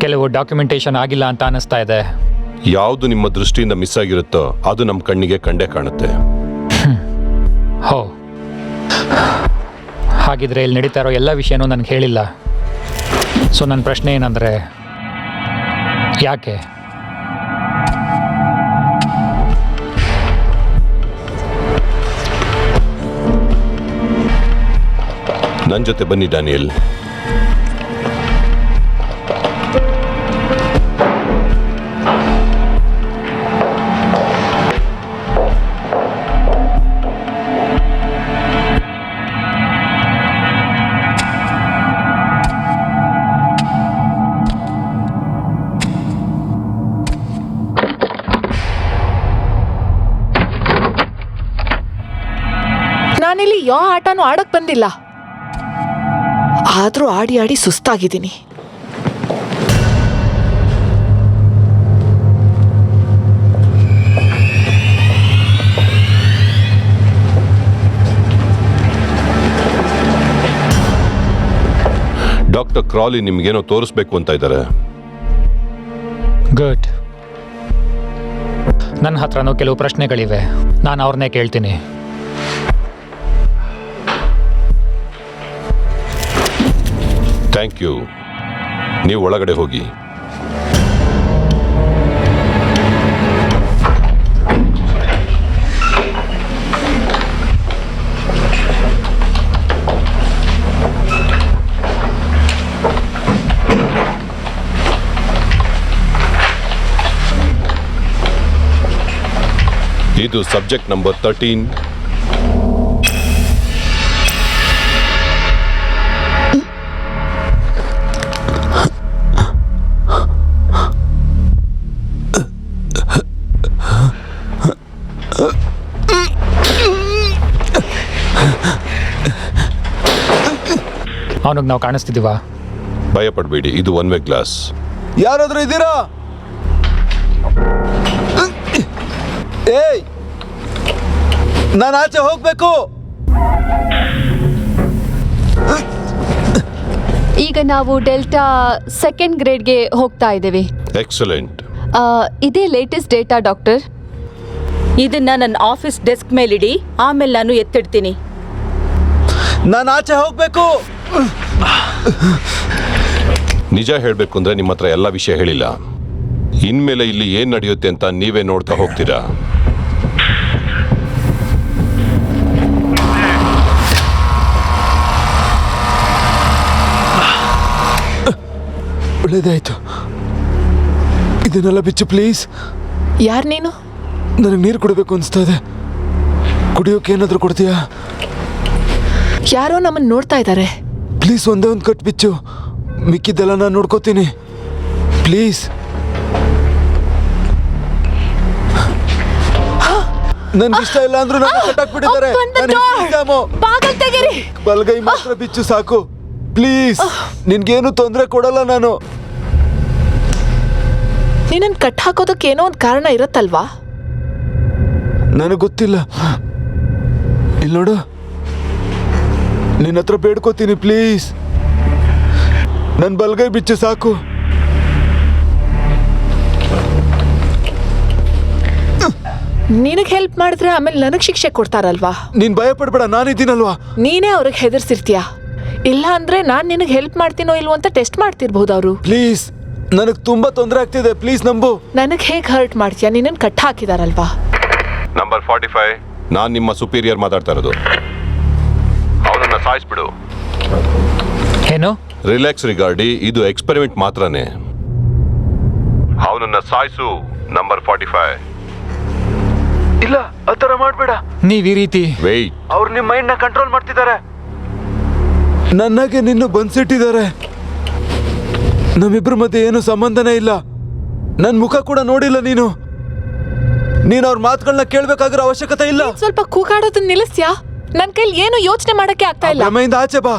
ಕೆಲವು ಡಾಕ್ಯುಮೆಂಟೇಶನ್ ಆಗಿಲ್ಲ ಅಂತ ಅನಿಸ್ತಾ ಇದೆ. ಯಾವುದು ನಿಮ್ಮ ದೃಷ್ಟಿಯಿಂದ ಮಿಸ್ ಆಗಿರುತ್ತೋ ಅದು ನಮ್ಮ ಕಣ್ಣಿಗೆ ಕಂಡೇ ಕಾಣುತ್ತೆ. ಹೋ, ಹಾಗಿದ್ರೆ ಇಲ್ಲಿ ನಡೀತಾ ಇರೋ ಎಲ್ಲ ವಿಷಯನೂ ನನಗೆ ಹೇಳಿಲ್ಲ. ಸೊ ನನ್ನ ಪ್ರಶ್ನೆ ಏನಂದರೆ, ಯಾಕೆ? ನನ್ನ ಜೊತೆ ಬನ್ನಿ ಡ್ಯಾನಿಯಲ್. ನಾನಿಲ್ಲಿ ಯಾವ ಆಟನೂ ಆಡಕ್ ಬಂದಿಲ್ಲ, ಆದ್ರೂ ಆಡಿ ಆಡಿ ಸುಸ್ತಾಗಿದ್ದೀನಿ. ಡಾಕ್ಟರ್ ಕ್ರಾಲಿ ನಿಮ್ಗೇನೋ ತೋರಿಸ್ಬೇಕು ಅಂತ ಇದ್ದಾರೆ. ಗುಡ್. ನನ್ನ ಹತ್ರನೂ ಕೆಲವು ಪ್ರಶ್ನೆಗಳಿವೆ, ನಾನು ಅವ್ರನ್ನೇ ಕೇಳ್ತೀನಿ. Thank you. ನೀವು ಒಳಗಡೆ ಹೋಗಿ. ಇದು ಸಬ್ಜೆಕ್ಟ್ ನಂಬರ್ 13. ಅವನಿಗೆ ನಾವು ಕಾಣಿಸ್ತಿದ್ದೀವಾ? ಭಯಪಡಬೇಡಿ, ಇದು ಒನ್ ವೇ ಗ್ಲಾಸ್. ಯಾರಾದ್ರೂ ಇದ್ದೀರಾ? ಏಯ್, ನಾನು ಆಚೆ ಹೋಗ್ಬೇಕು. ಈಗ ನಾವು ಡೆಲ್ಟಾ ಸೆಕೆಂಡ್ ಗ್ರೇಡ್ಗೆ ಹೋಗ್ತಾ ಇದ್ದೀವಿ. ಎಕ್ಸಲೆಂಟ್. ಇದೇ ಲೇಟೆಸ್ಟ್ ಡೇಟಾ ಡಾಕ್ಟರ್. ಇದನ್ನ ನನ್ನ ಆಫೀಸ್ ಡೆಸ್ಕ್ ಮೇಲಿಡಿ, ಆಮೇಲೆ ನಾನು ಎತ್ತಿಡ್ತೀನಿ. ನಾನು ಆಚೆ ಹೋಗ್ಬೇಕು. ನಿಜ ಹೇಳಬೇಕು ಅಂದ್ರೆ ನಿಮ್ಮ ಹತ್ರ ಎಲ್ಲ ವಿಷಯ ಹೇಳಿಲ್ಲ. ಇನ್ಮೇಲೆ ಇಲ್ಲಿ ಏನ್ ನಡೆಯುತ್ತೆ ಅಂತ ನೀವೇ ನೋಡ್ತಾ ಹೋಗ್ತೀರಾ. ಒಳ್ಳೇದಾಯ್ತು. ಇದನ್ನೆಲ್ಲ ಬಿಚ್ಚು ಪ್ಲೀಸ್. ಯಾರು ನೀನು? ನನಗೆ ನೀರು ಕುಡಿಬೇಕು ಅನಿಸ್ತಾ ಇದೆ. ಕುಡಿಯೋಕೆ ಏನಾದರೂ ಕೊಡ್ತೀಯಾ? ಯಾರೋ ನಮ್ಮನ್ನು ನೋಡ್ತಾ ಇದ್ದಾರೆ. ಪ್ಲೀಸ್ ಒಂದೇ ಒಂದು ಕಟ್ ಬಿಚ್ಚು, ಮಿಕ್ಕಿದ್ದೆಲ್ಲ ನಾನು ನೋಡ್ಕೋತೀನಿ ಪ್ಲೀಸ್. ನನ್ಗೆ ಇಷ್ಟ ಇಲ್ಲ ಅಂದ್ರೂ ನನ್ನ ಕಟ್ಟಾಕ್ಬಿಟ್ಟಿದ್ದಾರೆ. ಬಲ್ಗೈ ಮಾತ್ರ ಬಿಚ್ಚು ಸಾಕು ಪ್ಲೀಸ್. ನಿನ್ಗೇನು ತೊಂದರೆ ಕೊಡಲ್ಲ ನಾನು. ನೀನನ್ನು ಕಟ್ ಹಾಕೋದಕ್ಕೆ ಏನೋ ಒಂದು ಕಾರಣ ಇರತ್ತಲ್ವಾ? ನನಗೆ ಗೊತ್ತಿಲ್ಲ. ಇಲ್ಲಿ ನೋಡು, ನಿನ್ನ ಹತ್ರ ಬೇಡ್ಕೋತೀನಿ ಪ್ಲೀಸ್, ನನ್ನ ಬಲ್ಗೈ ಬಿಚ್ಚು ಸಾಕು. ನಿನಗೆ ಹೆಲ್ಪ್ ಮಾಡಿದ್ರೆ ಆಮೇಲೆ ನನಗೆ ಶಿಕ್ಷೆ ಕೊಡ್ತಾರಲ್ವಾ? ನೀನ್ ಭಯ ಪಡ್ಬೇಡ, ನಾನಿದ್ದೀನಲ್ವಾ. ನೀನೇ ಅವ್ರಿಗೆ ಹೆದರ್ಸಿರ್ತೀಯ. ಇಲ್ಲ ಅಂದ್ರೆ ನಾನು ನಿನಗೆ ಹೆಲ್ಪ್ ಮಾಡ್ತೀನೋ ಇಲ್ವೋ ಅಂತ ಟೆಸ್ಟ್ ಮಾಡ್ತಿರ್ಬೋದು ಅವರು. ಪ್ಲೀಸ್, ನನಗೆ ತುಂಬಾ ತೊಂದರೆ ಆಗ್ತಿದೆ, ಪ್ಲೀಸ್ ನಂಬು. ನನಗೆ ಹೇಗೆ ಹರ್ಟ್ ಮಾಡ್ತೀಯಾ? ನಿನ್ನನ್ನು ಕಟ್ ಹಾಕಿದಾರಲ್ವಾ? ನಂಬರ್ 45. ನಾನು ನಿಮ್ಮ ಸುಪೀರಿಯರ್ ಮಾತಾಡ್ತಾ ಇರೋದು. ಅವನನ್ನ ಸಾಯಿಸ್ಬಿಡು. ಏನು? ರಿಲ್ಯಾಕ್ಸ್ ರಿಗಾರ್ಡಿ, ಇದು ಎಕ್ಸ್ಪೆರಿಮೆಂಟ್ ಮಾತ್ರನೇ. ಅವನನ್ನ ಸಾಯಿಸು. ನಂಬರ್ 45. ಇಲ್ಲ, ಆ ಥರ ಮಾಡಬೇಡ. ನೀವ್ ಈ ರೀತಿ ವೆಯ್ಟ್. ಅವ್ರು ನಿಮ್ಮ ಮೈಂಡ್ ನ ಕಂಟ್ರೋಲ್ ಮಾಡ್ತಿದ್ದಾರೆ. ನನಗೆ ನಿನ್ನ ಬಂದ್ಸಿಟ್ಟಿದ್ದಾರೆ. ನಮ್ಮಿಬ್ರ ಮಧ್ಯೆ ಏನು ಸಂಬಂಧನೇ ಇಲ್ಲ. ನನ್ನ ಮುಖ ಕೂಡ ನೋಡಿಲ್ಲ ನೀನು. ನೀನು ಅವ್ರ ಮಾತುಗಳನ್ನ ಕೇಳ್ಬೇಕಾಗಿರೋ ಅವಶ್ಯಕತೆ ಇಲ್ಲ. ಸ್ವಲ್ಪ ಕೂಗಾಡೋದನ್ನ ನಿಲ್ಲಿಸ್ಯಾ? ನನ್ನ ಕೈಲಿ ಏನು ಯೋಚನೆ ಮಾಡಕ್ಕೆ ಆಗ್ತಾ ಇಲ್ಲ. ಮೈಂದ ಆಚೆ ಬಾ.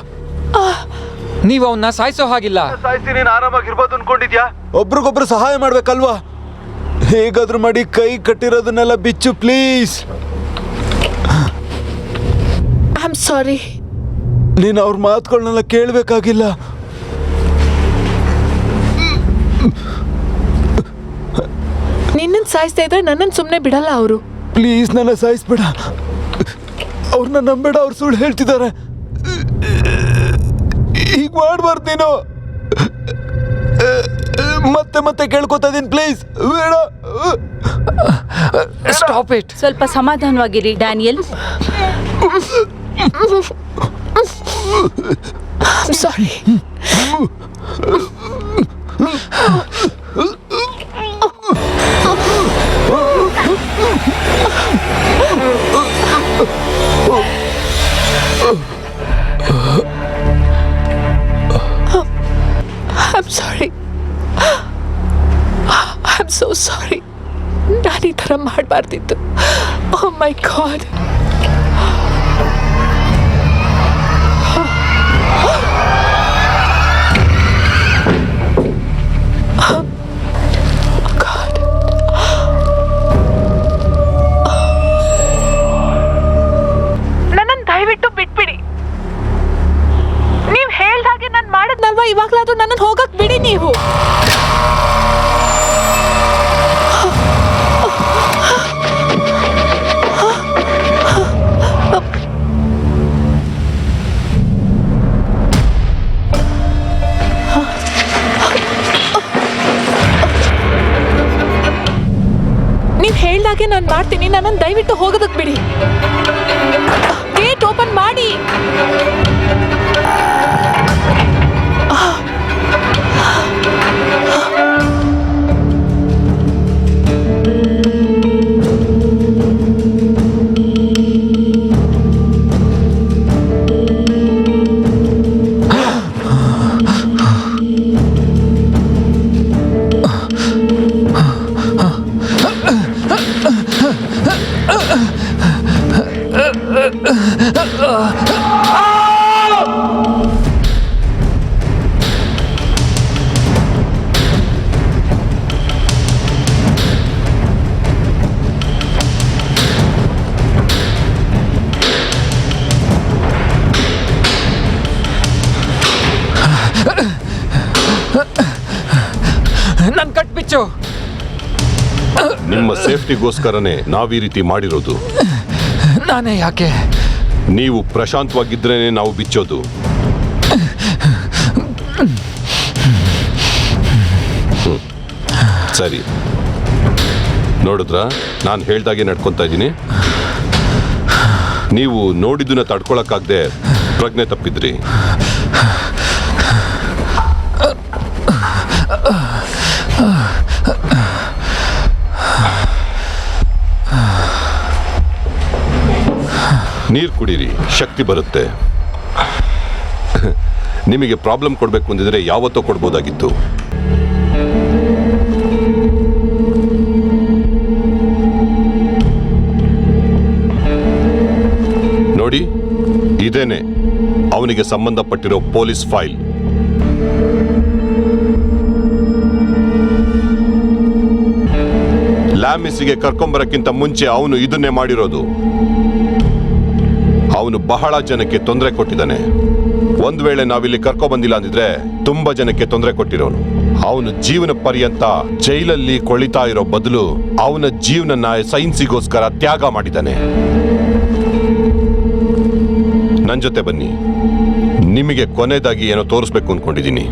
ನೀವು ಅವನ್ನ ಸಾಯಿಸೋ ಹಾಗಿಲ್ಲ. ಸಾಯಿಸಿ ನೀನು ಆರಾಮಾಗಿರ್ಬೋದು ಅನ್ಕೊಂಡಿದ್ಯಾ? ಒಬ್ರಿಗೊಬ್ರು ಸಹಾಯ ಮಾಡ್ಬೇಕಲ್ವಾ? ಹೇಗಾದ್ರೂ ಮಾಡಿ ಕೈ ಕಟ್ಟಿರೋದನ್ನೆಲ್ಲ ಬಿಚ್ಚು ಪ್ಲೀಸ್. ಐ ಆಮ್ ಸಾರಿ. ನೀನು ಅವ್ರ ಮಾತುಗಳನ್ನೆಲ್ಲ ಕೇಳಬೇಕಾಗಿಲ್ಲ. ನಿನ್ನನ್ನು ಸಾಯಿಸ್ತಾ ಇದ್ರೆ ನನ್ನನ್ನು ಸುಮ್ಮನೆ ಬಿಡಲ್ಲ ಅವರು. ಪ್ಲೀಸ್ ನನ್ನ ಸಾಯಿಸ್ಬೇಡ. ಅವ್ರನ್ನ ನಂಬೇಡ, ಅವ್ರು ಸುಳ್ಳು ಹೇಳ್ತಿದ್ದಾರೆ. ಈಗ ಮಾಡ್ಬಾರ್ದು ನೀನು. ಮತ್ತೆ ಮತ್ತೆ ಕೇಳ್ಕೊತಾ ಇದೀನಿ ಪ್ಲೀಸ್, ಬೇಡ. Stop it. ಸ್ವಲ್ಪ ಸಮಾಧಾನವಾಗಿರಿ Daniel. Sorry. I'm sorry. I'm so sorry. ನಾನು ಈ ಥರ ಮಾಡಬಾರ್ದಿತ್ತು. Oh my God. ನನ್ನನ್ನು ದಯವಿಟ್ಟು ಬಿಟ್ಬಿಡಿ. ನೀವು ಹೇಳ್ದ ಹಾಗೆ ನಾನು ಮಾಡಿದ್ನಲ್ವಾ, ಇವಾಗಲಾದ್ರೂ ನನ್ನನ್ನು ಹೋಗಕ್ ಬಿಡಿ ನೀವು. ನೀವು ಹೇಳ್ದಾಗೆ ನಾನು ಮಾಡ್ತೀನಿ. ನನ್ನನ್ನು ದಯವಿಟ್ಟು ಹೋಗೋದಕ್ಕೆ ಬಿಡಿ. ಗೇಟ್ ಓಪನ್ ಮಾಡಿ. ನನ್ ಕಟ್ಬಿಚ್ಚು. ನಿಮ್ಮ ಸೇಫ್ಟಿಗೋಸ್ಕರನೇ ನಾವ್ ಈ ರೀತಿ ಮಾಡಿರೋದು. ನಾನೇ ಯಾಕೆ? ನೀವು ಪ್ರಶಾಂತವಾಗಿದ್ರೇನೆ ನಾವು ಬಿಚ್ಚೋದು. ಸರಿ, ನೋಡಿದ್ರ ನಾನು ಹೇಳ್ದಾಗೆ ನಡ್ಕೊತಾ ಇದ್ದೀನಿ. ನೀವು ನೋಡಿದ್ದನ್ನ ತಡ್ಕೊಳಕ್ಕಾಗದೆ ಪ್ರಜ್ಞೆ ತಪ್ಪಿದ್ರಿ. ನೀರು ಕುಡೀರಿ, ಶಕ್ತಿ ಬರುತ್ತೆ. ನಿಮಗೆ ಪ್ರಾಬ್ಲಮ್ ಕೊಡಬೇಕು ಅಂದಿದ್ರೆ ಯಾವತ್ತೋ ಕೊಡ್ಬೋದಾಗಿತ್ತು. ನೋಡಿ, ಇದೇನೆ ಅವನಿಗೆ ಸಂಬಂಧಪಟ್ಟಿರೋ ಪೊಲೀಸ್ ಫೈಲ್. ಲ್ಯಾಮಿಸ್ಗೆ ಕರ್ಕೊಂಬರಕ್ಕಿಂತ ಮುಂಚೆ ಅವನು ಇದನ್ನೇ ಮಾಡಿರೋದು. ಅವನು ಬಹಳ ಜನಕ್ಕೆ ತೊಂದರೆ ಕೊಟ್ಟಿದ್ದಾನೆ. ಒಂದ್ ವೇಳೆ ನಾವಿಲ್ಲಿ ಕರ್ಕೊಬಂದಿಲ್ಲ ಅಂದಿದ್ರೆ ತುಂಬಾ ಜನಕ್ಕೆ ತೊಂದರೆ ಕೊಟ್ಟಿರೋನು. ಅವನು ಜೀವನ ಪರ್ಯಂತ ಜೈಲಲ್ಲಿ ಕೊಳಿತಾ ಇರೋ ಬದಲು ಅವನ ಜೀವನನ ಸೈನ್ಸಿಗೋಸ್ಕರ ತ್ಯಾಗ ಮಾಡಿದ್ದಾನೆ. ನನ್ನ ಜೊತೆ ಬನ್ನಿ, ನಿಮಗೆ ಕೊನೆಯದಾಗಿ ಏನೋ ತೋರಿಸ್ಬೇಕು ಅನ್ಕೊಂಡಿದ್ದೀನಿ.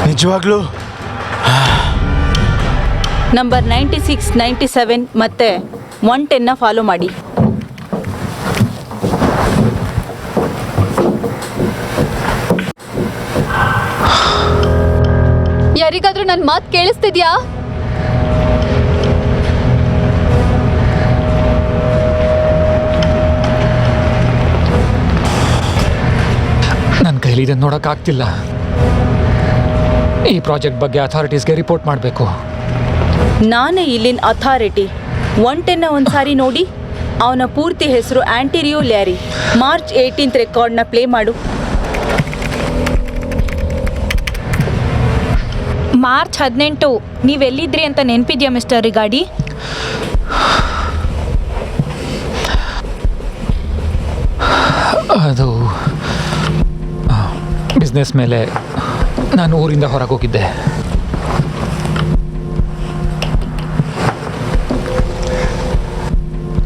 ನಿಜವಾಗ್ಲೂ ನಂಬರ್ 96, 97 ಮತ್ತೆ 110ನ ಫಾಲೋ ಮಾಡಿ. ಯಾರಿಗಾದ್ರೂ ನನ್ನ ಮಾತು ಕೇಳಿಸ್ತಿದ್ಯಾ? ನನ್ನ ಕೈಲಿ ಇದನ್ನು ನೋಡೋಕ್ಕಾಗ್ತಿಲ್ಲ. ಈ ಪ್ರಾಜೆಕ್ಟ್ ಬಗ್ಗೆ ಅಥಾರಿಟೀಸ್ಗೆ ರಿಪೋರ್ಟ್ ಮಾಡಬೇಕು. ನಾನೇ ಇಲ್ಲಿನ ಅಥಾರಿಟಿ. 110ನ ಒಂದ್ಸಾರಿ ನೋಡಿ. ಅವನ ಪೂರ್ತಿ ಹೆಸರು ಆಂಟಿರಿಯೋ ಲ್ಯಾರಿ. ಮಾರ್ಚ್ 18th ರೆಕಾರ್ಡ್ನ ಪ್ಲೇ ಮಾಡು. ಮಾರ್ಚ್ 18 ನೀವೆಲ್ಲಿದ್ರಿ ಅಂತ ನೆನಪಿದ್ಯಾ ಮಿಸ್ಟರ್ ರಿಗಾಡಿ? ಅದು ಬಿಸ್ನೆಸ್ ಮೇಲೆ ನಾನು ಊರಿಂದ ಹೊರಗೆ ಹೋಗಿದ್ದೆ.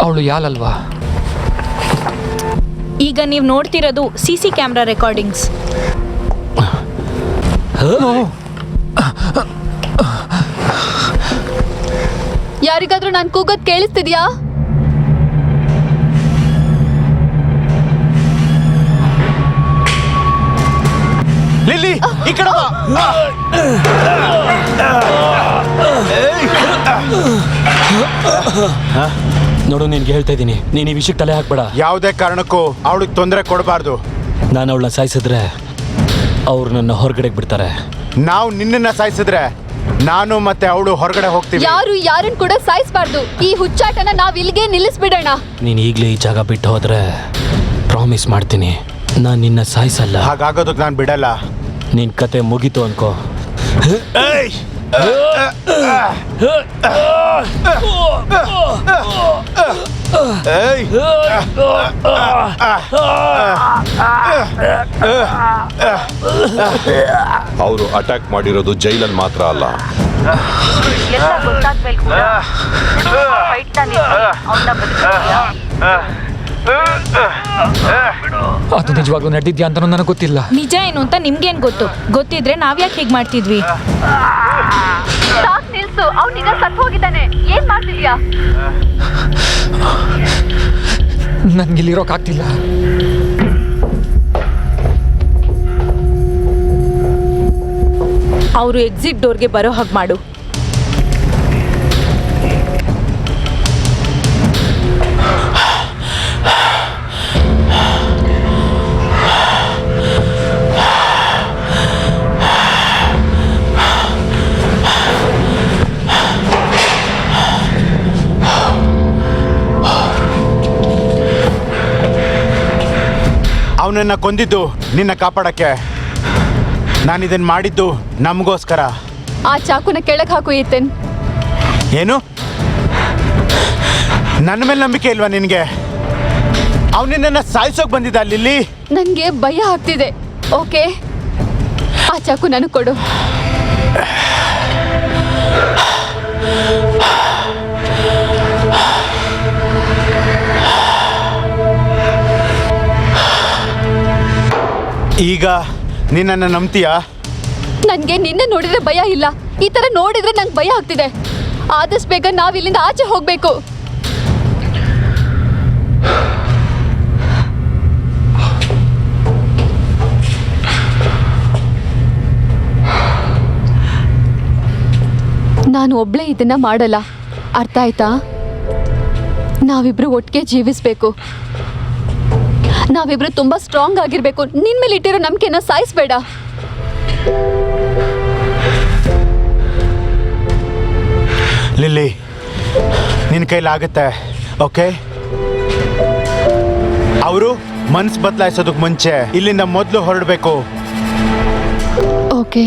ಅವಳು ಯಾಲಲ್ವಾ? ಈಗ ನೀವು ನೋಡ್ತಿರೋದು CC ಕ್ಯಾಮ್ರಾ ರೆಕಾರ್ಡಿಂಗ್ಸ್. ಯಾರಿಗಾದ್ರೂ ನಾನು ಕೂಗೋದು ಕೇಳಿಸ್ತಿದ್ಯಾ? ಲಿಲ್ಲಿ ಈ ಕಡೆ ಬಾ. ನೋಡು, ನಿನ್ಗೆ ಹೇಳ್ತಾ ಇದ್ದೀನಿ, ನೀನು ಈ ವಿಷಯಕ್ಕೆ ತಲೆ ಹಾಕ್ಬೇಡ. ಯಾವುದೇ ಕಾರಣಕ್ಕೂ ಅವಳಿಗೆ ತೊಂದರೆ ಕೊಡಬಾರ್ದು. ನಾನು ಅವಳನ್ನ ಸಾಯಿಸಿದ್ರೆ ಅವ್ರು ನನ್ನ ಹೊರಗಡೆಗೆ ಬಿಡ್ತಾರೆ. ನಾವು ನಿನ್ನನ್ನ ಸಾಯಿಸಿದ್ರೆ ನಾನು ಮತ್ತೆ ಅವಳು ಹೊರಗಡೆ ಹೋಗ್ತೀವಿ. ಯಾರು ಯಾರನ್ನ ಕೂಡ ಸಾಯಿಸಬಾರ್ದು. ಈ ಹುಚ್ಚಾಟನ ನಾವ್ ಇಲ್ಲಿಗೆ ನಿಲ್ಲಿಸ್ಬಿಡೋಣ. ನೀನು ಈಗಲೇ ಈ ಜಾಗ ಬಿಟ್ಟು ಹೋದ್ರೆ ಪ್ರಾಮಿಸ್ ಮಾಡ್ತೀನಿ, ನಾನು ನಿನ್ನ ಸಾಯಿಸಲ್ಲ. ಹಾಗಾಗೋದಕ್ಕೆ ನಾನು ಬಿಡಲ್ಲ. ನಿನ್ನ ಕತೆ ಮುಗೀತು ಅನ್ಕೋ. ಅವರು ಅಟ್ಯಾಕ್ ಮಾಡಿರೋದು ಜೈಲಲ್ಲಿ ಮಾತ್ರ ಅಲ್ಲ, ಅದು ನಿಜವಾಗ್ಲೂ ನಡೆದಿದ್ಯಾ ಅಂತ ನನಗೆ ಗೊತ್ತಿಲ್ಲ. ನಿಜ ಏನು ಅಂತ ನಿಮ್ಗೇನ್ ಗೊತ್ತು? ಗೊತ್ತಿದ್ರೆ ನಾವ್ಯಾಕೆ ಹೀಗೆ ಮಾಡ್ತಿದ್ವಿ? ನಿಲ್ಸು, ಅವನೀಗ ಸತ್ತು ಹೋಗಿದ್ದಾನೆ. ಏನ್ ಮಾಡ್ತಿದ್ಯಾ? ನನ್ಗಿಲ್ಲಿರೋಕ್ಕಾಗ್ತಿಲ್ಲ. ಅವರು ಎಕ್ಸಿಟ್ ಡೋರ್ಗೆ ಬರೋ ಹಾಗೆ ಮಾಡು. ಅವನನ್ನ ಕೊಂದಿದ್ದು ನಿನ್ನ ಕಾಪಾಡಕ್ಕೆ. ನಾನಿದನ್ನು ಮಾಡಿದ್ದು ನಮಗೋಸ್ಕರ. ಆ ಚಾಕುನ ಕೆಳಗೆ ಹಾಕು ಈತನ್. ಏನು? ನನ್ನ ಮೇಲೆ ನಂಬಿಕೆ ಇಲ್ವಾ ನಿನಗೆ? ಅವನನ್ನ ಸಾಯಿಸೋಕೆ ಬಂದಿದ್ದ ಲಿಲ್ಲಿ? ನನಗೆ ಭಯ ಆಗ್ತಿದೆ. ಓಕೆ, ಆ ಚಾಕು ನನಗೆ ಕೊಡು. ಈಗ ನಿನ್ನನ್ನು ನಂಬ್ತೀಯಾ? ನನಗೆ ನಿನ್ನೆ ನೋಡಿದ್ರೆ ಭಯ ಇಲ್ಲ. ಈ ಥರ ನೋಡಿದ್ರೆ ನಂಗೆ ಭಯ ಆಗ್ತಿದೆ. ಆದಷ್ಟು ಬೇಗ ನಾವು ಇಲ್ಲಿಂದ ಆಚೆ ಹೋಗಬೇಕು. ನಾನು ಒಬ್ಳೇ ಇದನ್ನ ಮಾಡಲ್ಲ, ಅರ್ಥ ಆಯ್ತಾ? ನಾವಿಬ್ರು ಒಟ್ಟಿಗೆ ಜೀವಿಸ್ಬೇಕು. ನಾವಿಬ್ರು ತುಂಬಾ ಸ್ಟ್ರಾಂಗ್ ಆಗಿರ್ಬೇಕು. ನಿನ್ ಮೇಲೆ ಇಟ್ಟಿರೋ ನಂಬಿಕೆನ ಸಾಯಿಸ್ಬೇಡ. ಲಿಲ್ಲಿ, ನಿನ್ನ ಕೈಲಾಗುತ್ತೆ, ಓಕೆ? ಅವರು ಮನ್ಸು ಬದಲಾಯಿಸೋದಕ್ಕೆ ಮುಂಚೆ ಇಲ್ಲಿಂದ ಮೊದಲು ಹೊರಡಬೇಕು. ಓಕೆ.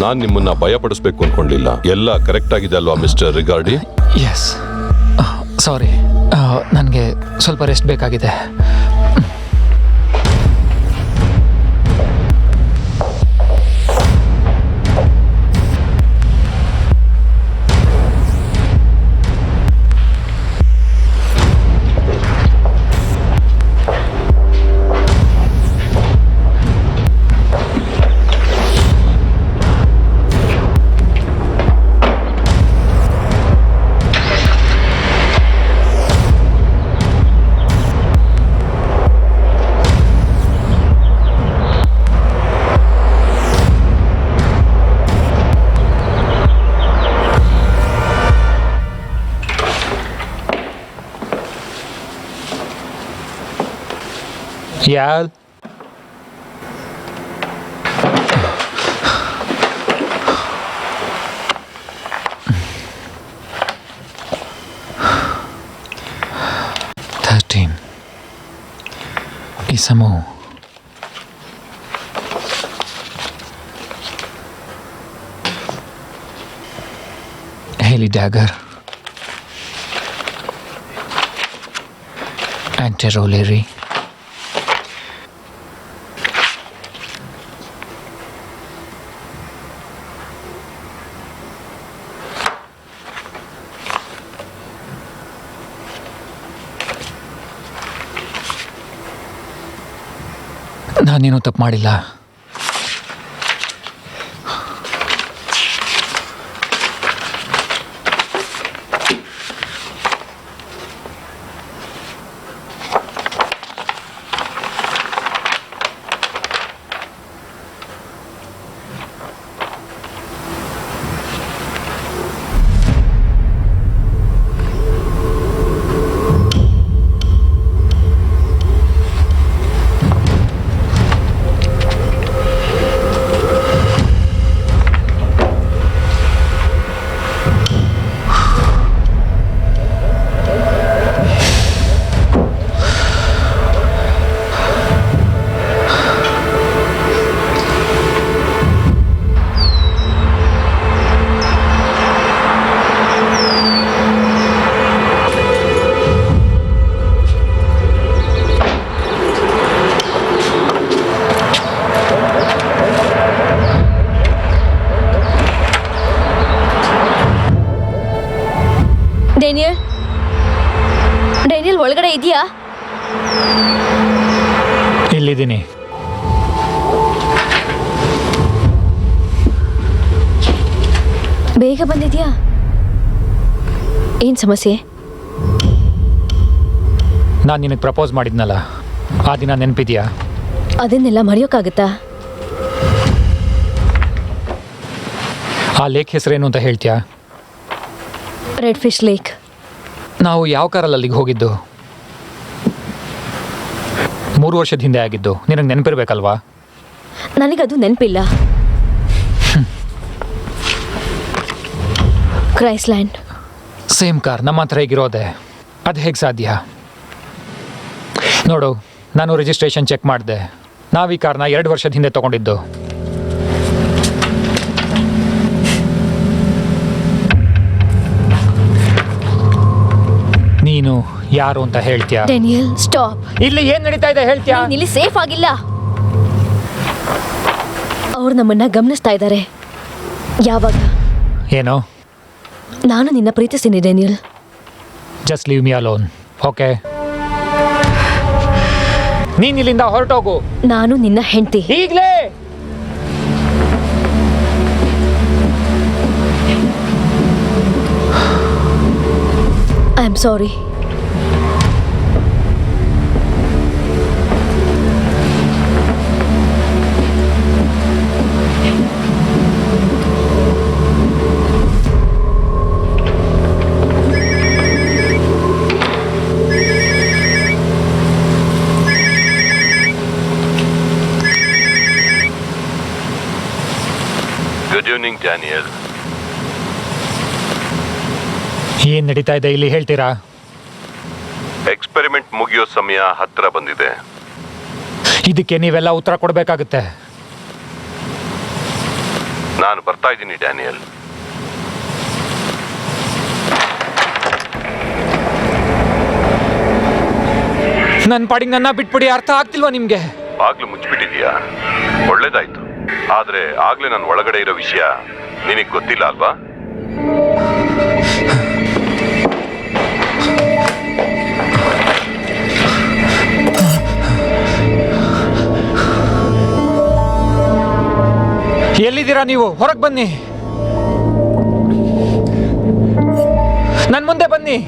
ನಾನ್ ನಿಮ್ಮನ್ನ ಭಯಪಡಿಸ್ಬೇಕು ಅನ್ಕೊಂಡಿಲ್ಲ. ಎಲ್ಲ ಕರೆಕ್ಟ್ ಆಗಿದೆ ಅಲ್ವಾ ಮಿಸ್ಟರ್ ರಿಗಾರ್ಡಿ? ಎಸ್, ಸಾರಿ, ನನಗೆ ಸ್ವಲ್ಪ ರೆಸ್ಟ್ ಬೇಕಾಗಿದೆ. Yal. Isamu. Haley Dagger. Antero Leary. ನಾನೇನು ತಪ್ಪು ಮಾಡಿಲ್ಲ. ಡೇನಿಯಲ್ ಒಳಗಡೆ ಇದೆಯಾ? ಇಲ್ಲಿದ್ದೀನಿ. ಬೇಗ ಬಂದಿದ್ಯಾ? ಏನ್ ಸಮಸ್ಯೆ? ನಾನು ನಿನಗೆ ಪ್ರಪೋಸ್ ಮಾಡಿದ್ನಲ್ಲ, ಆ ದಿನ ನೆನಪಿದ್ಯಾ? ಅದನ್ನೆಲ್ಲ ಮರೆಯೋಕ್ಕಾಗತ್ತಾ? ಆ ಲೇಕ್ ಹೆಸರೇನು ಅಂತ ಹೇಳ್ತೀಯಾ? Red fish lake. ನಾವು ಯಾವ ಕಾರಲ್ಲಿ ಅಲ್ಲಿಗೆ ಹೋಗಿದ್ದು? 3 ವರ್ಷದ ಹಿಂದೆ ಆಗಿದ್ದು. ನಿನಗೆ ನೆನಪಿರ್ಬೇಕಲ್ವಾ? ನನಗದು ನೆನಪಿಲ್ಲ. ಕ್ರೈಸ್ಲ್ಯಾಂಡ್ ಸೇಮ್ ಕಾರ್ ನಮ್ಮ ಹತ್ರ ಹೇಗಿರೋದೆ, ಅದು ಹೇಗೆ ಸಾಧ್ಯ? ನೋಡು, ನಾನು ರಿಜಿಸ್ಟ್ರೇಷನ್ ಚೆಕ್ ಮಾಡಿದೆ. ನಾವು ಈ ಕಾರ್ನ 2 ವರ್ಷದ ಹಿಂದೆ ತೊಗೊಂಡಿದ್ದು. ನೀನು ಯಾರು ಅಂತ ಹೇಳ್ತೀಯಾ? Daniel stop. ಇಲ್ಲಿ ಏನ್ ನಡೀತಾ ಇದೆ ಹೇಳ್ತೀಯಾ? ಇಲ್ಲಿ ಸೇಫ್ ಆಗಿಲ್ಲ. ಅವ್ರು ನಮ್ಮನ್ನ ಗಮನಿಸ್ತಾ ಇದ್ದಾರೆ. ಯಾವಾಗ? ಏನೋ? ನಾನು ನಿನ್ನ ಪ್ರೀತಿಸ್ತೀನಿ Daniel. Just leave me alone, okay? ನೀನ್ ಇಲ್ಲಿಂದ ಹೊರಟೋಗು. ನಾನು ನಿನ್ನ ಹೆಂಡತಿ. ಈಗಲೇ I am sorry. Good evening Daniel. ಏನು ನಡೀತಾ ಇದೆ ಇಲ್ಲಿ ಹೇಳ್ತೀರಾ? ಎಕ್ಸ್ಪೆರಿಮೆಂಟ್ ಮುಗಿಯೋ ಸಮಯ ಹತ್ರ ಬಂದಿದೆ. ಇದಕ್ಕೆ ನೀವೆಲ್ಲ ಉತ್ತರ ಕೊಡಬೇಕಾಗುತ್ತೆ. ನಾನು ಬರ್ತಾ ಇದ್ದೀನಿ ಡ್ಯಾನಿಯಲ್. ನನ್ನ ಪಾಡಿಗೆ ನನ್ನ ಬಿಟ್ಬಿಡಿ. ಅರ್ಥ ಆಗ್ತಿಲ್ವಾ ನಿಮಗೆ? ಆಗ್ಲೂ ಮುಚ್ಚಿಬಿಟ್ಟಿದ್ಯಾ? ಒಳ್ಳೇದಾಯ್ತು. ಆದ್ರೆ ಆಗ್ಲೇ ನನ್ನ ಒಳಗಡೆ ಇರೋ ವಿಷಯ ನಿನಗೆ ಗೊತ್ತಿಲ್ಲ ಅಲ್ವಾ? ಎಲ್ಲಿದ್ದೀರಾ ನೀವು? ಹೊರಗೆ ಬನ್ನಿ, ನನ್ನ ಮುಂದೆ ಬನ್ನಿ.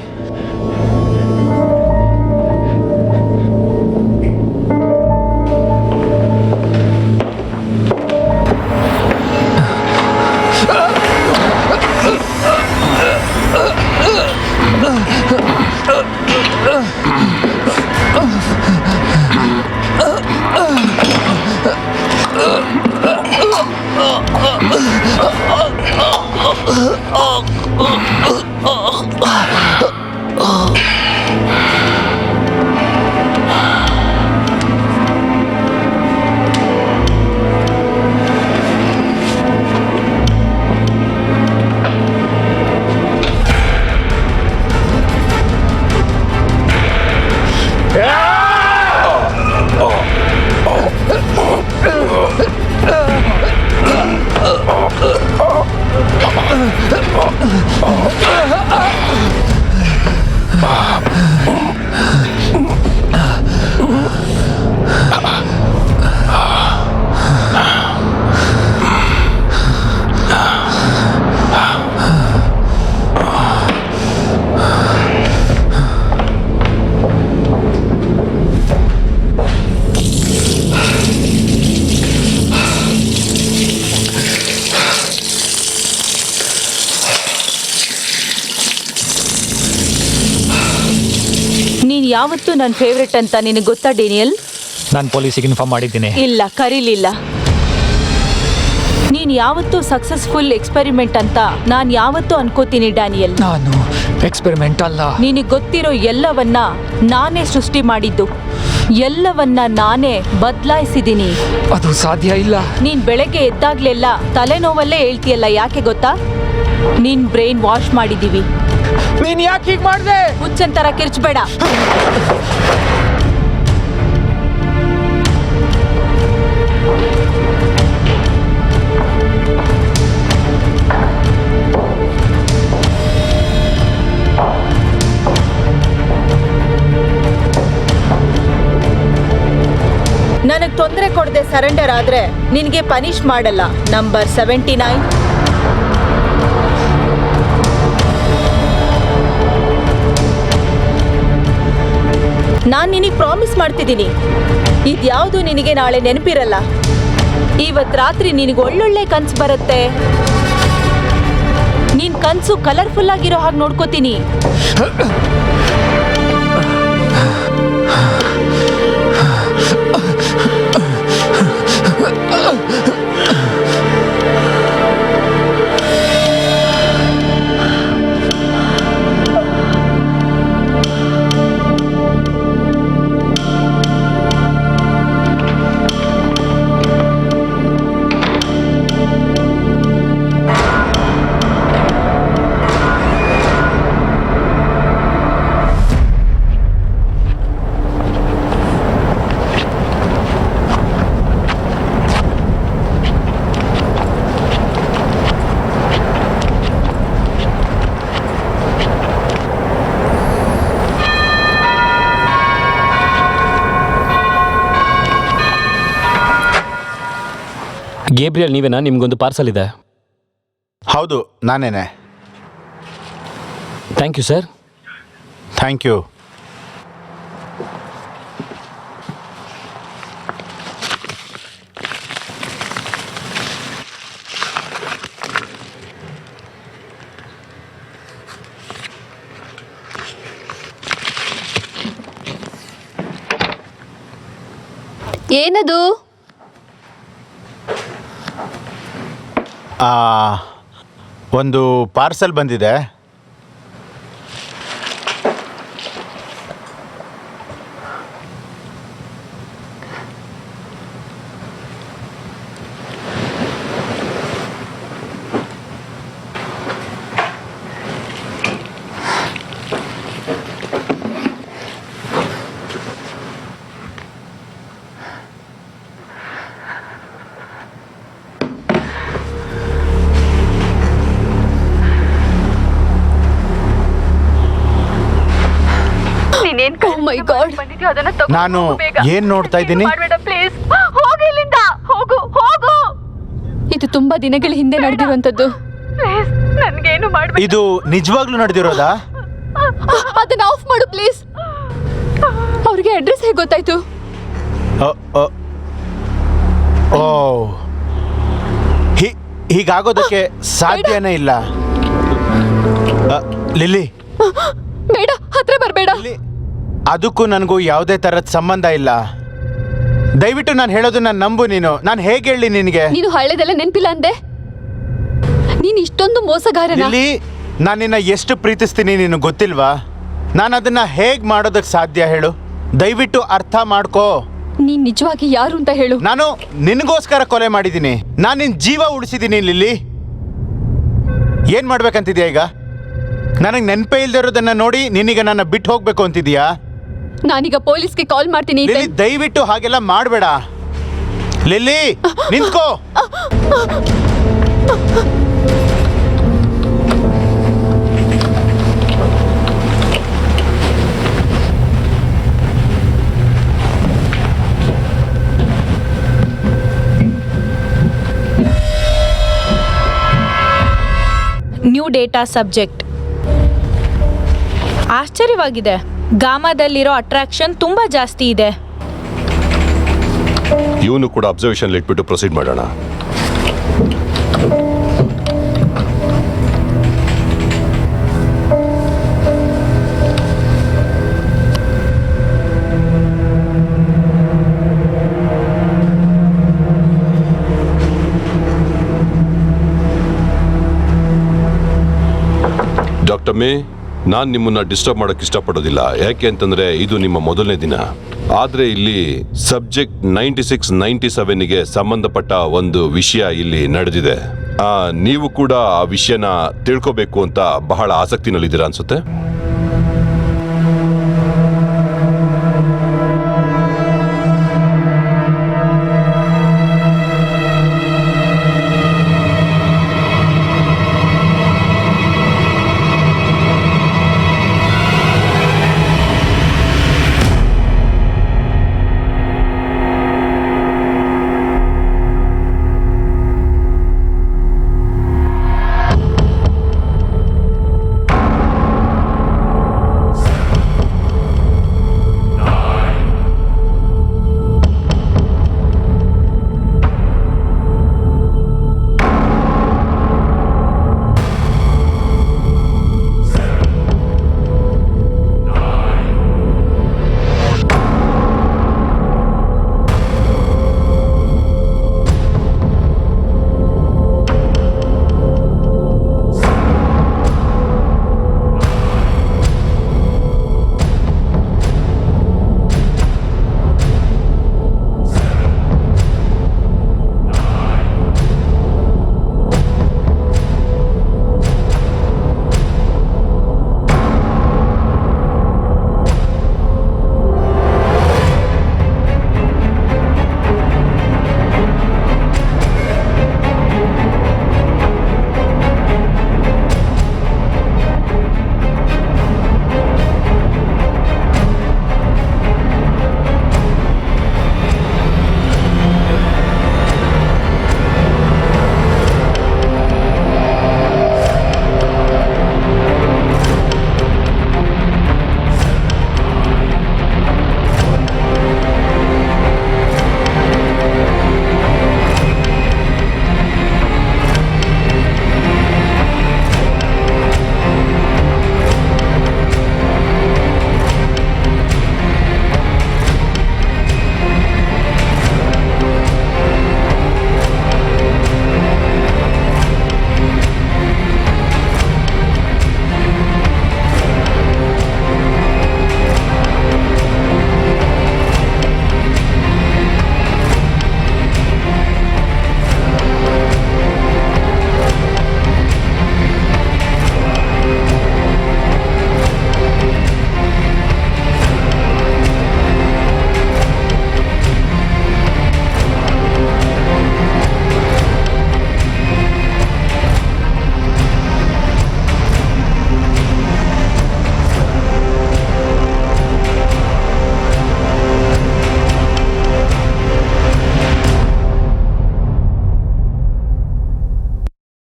ನೀನ್ ಯಾವತ್ತೂ ನನ್ನ ಫೇವ್ರೆಟ್ ಅಂತ ನಿನಗೆ ಗೊತ್ತಾ ಡೇನಿಯಲ್? ನಾನು ಪೊಲೀಸಿಗೆ ಇನ್ಫಾರ್ಮ್ ಮಾಡಿದ್ದೀನಿ. ಇಲ್ಲ, ಕರೀಲಿಲ್ಲ. ನೀನ್ ಯಾವತ್ತೂ ಸಕ್ಸಸ್ಫುಲ್ ಎಕ್ಸ್ಪೆರಿಮೆಂಟ್ ಅಂತ ನಾನು ಯಾವತ್ತೂ ಅನ್ಕೋತೀನಿ ಡ್ಯಾನಿಯಲ್. ನಾನು ಎಕ್ಸ್ಪೆರಿಮೆಂಟ್ ಅಲ್ಲ. ನಿನಗೆ ಗೊತ್ತಿರೋ ಎಲ್ಲವನ್ನ ನಾನೇ ಸೃಷ್ಟಿ ಮಾಡಿದ್ದು, ಎಲ್ಲವನ್ನ ನಾನೇ ಬದಲಾಯಿಸಿದ್ದೀನಿ. ಅದು ಸಾಧ್ಯ ಇಲ್ಲ. ನೀನ್ ಬೆಳಗ್ಗೆ ಎದ್ದಾಗ್ಲೆಲ್ಲ ತಲೆನೋವಲ್ಲೇ ಹೇಳ್ತೀಯಲ್ಲ, ಯಾಕೆ ಗೊತ್ತಾ? ನಿನ್ ಬ್ರೈನ್ ವಾಶ್ ಮಾಡಿದೀವಿ. ನೀನ್ ಯಾಕೆ ಹೀಗೆ ಮಾಡಿದೆ? ಹುಚ್ಚನ್ ತರ ಕಿರ್ಚ್ಬೇಡ. ನನಗ್ ತೊಂದರೆ ಕೊಡದೆ ಸರೆಂಡರ್ ಆದ್ರೆ ನಿನ್ಗೆ ಪನಿಷ್ ಮಾಡಲ್ಲ. ನಂಬರ್ 79. ನಾನ್ ನಿನಗೆ ಪ್ರಾಮಿಸ್ ಮಾಡ್ತಿದ್ದೀನಿ, ಇದ್ಯಾವುದು ನಿನಗೆ ನಾಳೆ ನೆನಪಿರಲ್ಲ. ಇವತ್ ರಾತ್ರಿ ನಿನಗೆ ಒಳ್ಳೊಳ್ಳೆ ಕನ್ಸು ಬರುತ್ತೆ. ನಿನ್ ಕನ್ಸು ಕಲರ್ಫುಲ್ ಆಗಿರೋ ಹಾಗೆ ನೋಡ್ಕೋತೀನಿ. ಗೇಬ್ರಿಯಲ್ ನೀವೇನಾ? ನಿಮ್ಗೊಂದು ಪಾರ್ಸಲ್ ಇದೆ. ಹೌದು, ನಾನೇನೆ. Thank you sir. Thank you. ಏನದು? ಒಂದು ಪಾರ್ಸಲ್ ಬಂದಿದೆ. Oh my God. ನಾನು ಏನ್ ನೋಡ್ತಾ ಇದ್ದೀನಿ? ಇದು ತುಂಬಾ ದಿನಗಳ ಹಿಂದೆ ನಡೆದಿರುವಂತದ್ದು. ಇದು ನಿಜವಾಗ್ಲೂ ನಡೆದಿರೋದಾ? ಅದನ್ನ ಆಫ್ ಮಾಡು ಪ್ಲೀಸ್. ಅವ್ರಿಗೆ ಅಡ್ರೆಸ್ ಹೇಗೆ ಗೊತ್ತಾಯ್ತು? ಓ, ಹೀಗಾಗೋದಕ್ಕೆ ಸಾಧ್ಯನೇ ಇಲ್ಲ. ಲಿಲ್ಲಿ, ಬೇಡ, ಹತ್ರ ಬರಬೇಡ. ಅದಕ್ಕೂ ನನಗೂ ಯಾವುದೇ ತರದ ಸಂಬಂಧ ಇಲ್ಲ. ದಯವಿಟ್ಟು ನಾನು ಹೇಳೋದನ್ನ ನಂಬು. ನಾನು ಹೇಗೆ ಹೇಳಿ ನಿನಗೆ? ನೀನು ಹಳೆದೆಲ್ಲ ನೆನಪಿಲ್ಲ ಅಂದೆ. ನೀನು ಇಷ್ಟೊಂದು ಮೋಸಗಾರನ? ಲಿಲ್ಲಿ, ನಾನು ನಿನ್ನ ಎಷ್ಟು ಪ್ರೀತಿಸ್ತೀನಿ ನಿನಗೆ ಗೊತ್ತಿಲ್ವಾ? ನಾನು ಅದನ್ನ ಹೇಗೆ ಮಾಡೋದಕ್ಕೆ ಸಾಧ್ಯ ಹೇಳು? ದಯವಿಟ್ಟು ಅರ್ಥ ಮಾಡ್ಕೋ. ನೀನ್ ನಿಜವಾಗಿ ಯಾರು ಅಂತ ಹೇಳು. ನಾನು ನಿನಗೋಸ್ಕರ ಕೊಲೆ ಮಾಡಿದ್ದೀನಿ. ನಾನು ನಿನ್ನ ಜೀವ ಉಳಿಸಿದ್ದೀನಿ. ಲಿಲ್ಲಿ, ಏನ್ ಮಾಡ್ಬೇಕಂತಿದ್ಯಾ ಈಗ? ನನಗೆ ನೆನಪೇ ಇಲ್ದಿರೋದನ್ನ ನೋಡಿ ನಿನಗೆ ನನ್ನ ಬಿಟ್ಟು ಹೋಗ್ಬೇಕು ಅಂತಿದ್ಯಾ? ನಾನೀಗ ಪೊಲೀಸ್ಗೆ ಕಾಲ್ ಮಾಡ್ತೀನಿ. ಲಿಲ್ಲಿ, ದಯವಿಟ್ಟು ಹಾಗೆಲ್ಲ ಮಾಡಬೇಡ. ಲಿಲ್ಲಿ, ನಿಂತ್ಕೋ. New data subject. ಆಶ್ಚರ್ಯವಾಗಿದೆ. ಗಾಮಾದಲ್ಲಿರೋ ಅಟ್ರಾಕ್ಷನ್ ತುಂಬಾ ಜಾಸ್ತಿ ಇದೆ. ಇವನು ಕೂಡ ಅಬ್ಸರ್ವೇಷನ್ ಇಟ್ಬಿಟ್ಟು ಪ್ರೊಸೀಡ್ ಮಾಡೋಣ. ಡಾಕ್ಟರ್ ಮೇ, ನಾನು ನಿಮ್ಮನ್ನ ಡಿಸ್ಟರ್ಬ್ ಮಾಡೋಕ್ಕೆ ಇಷ್ಟಪಡೋದಿಲ್ಲ. ಯಾಕೆ ಅಂತಂದ್ರೆ ಇದು ನಿಮ್ಮ ಮೊದಲನೇ ದಿನ. ಆದರೆ ಇಲ್ಲಿ ಸಬ್ಜೆಕ್ಟ್ 96, 97ಗೆ ಸಂಬಂಧಪಟ್ಟ ಒಂದು ವಿಷಯ ಇಲ್ಲಿ ನಡೆದಿದೆ. ನೀವು ಕೂಡ ಆ ವಿಷಯನ ತಿಳ್ಕೋಬೇಕು ಅಂತ ಬಹಳ ಆಸಕ್ತಿನಲ್ಲಿದ್ದೀರಾ ಅನ್ಸುತ್ತೆ.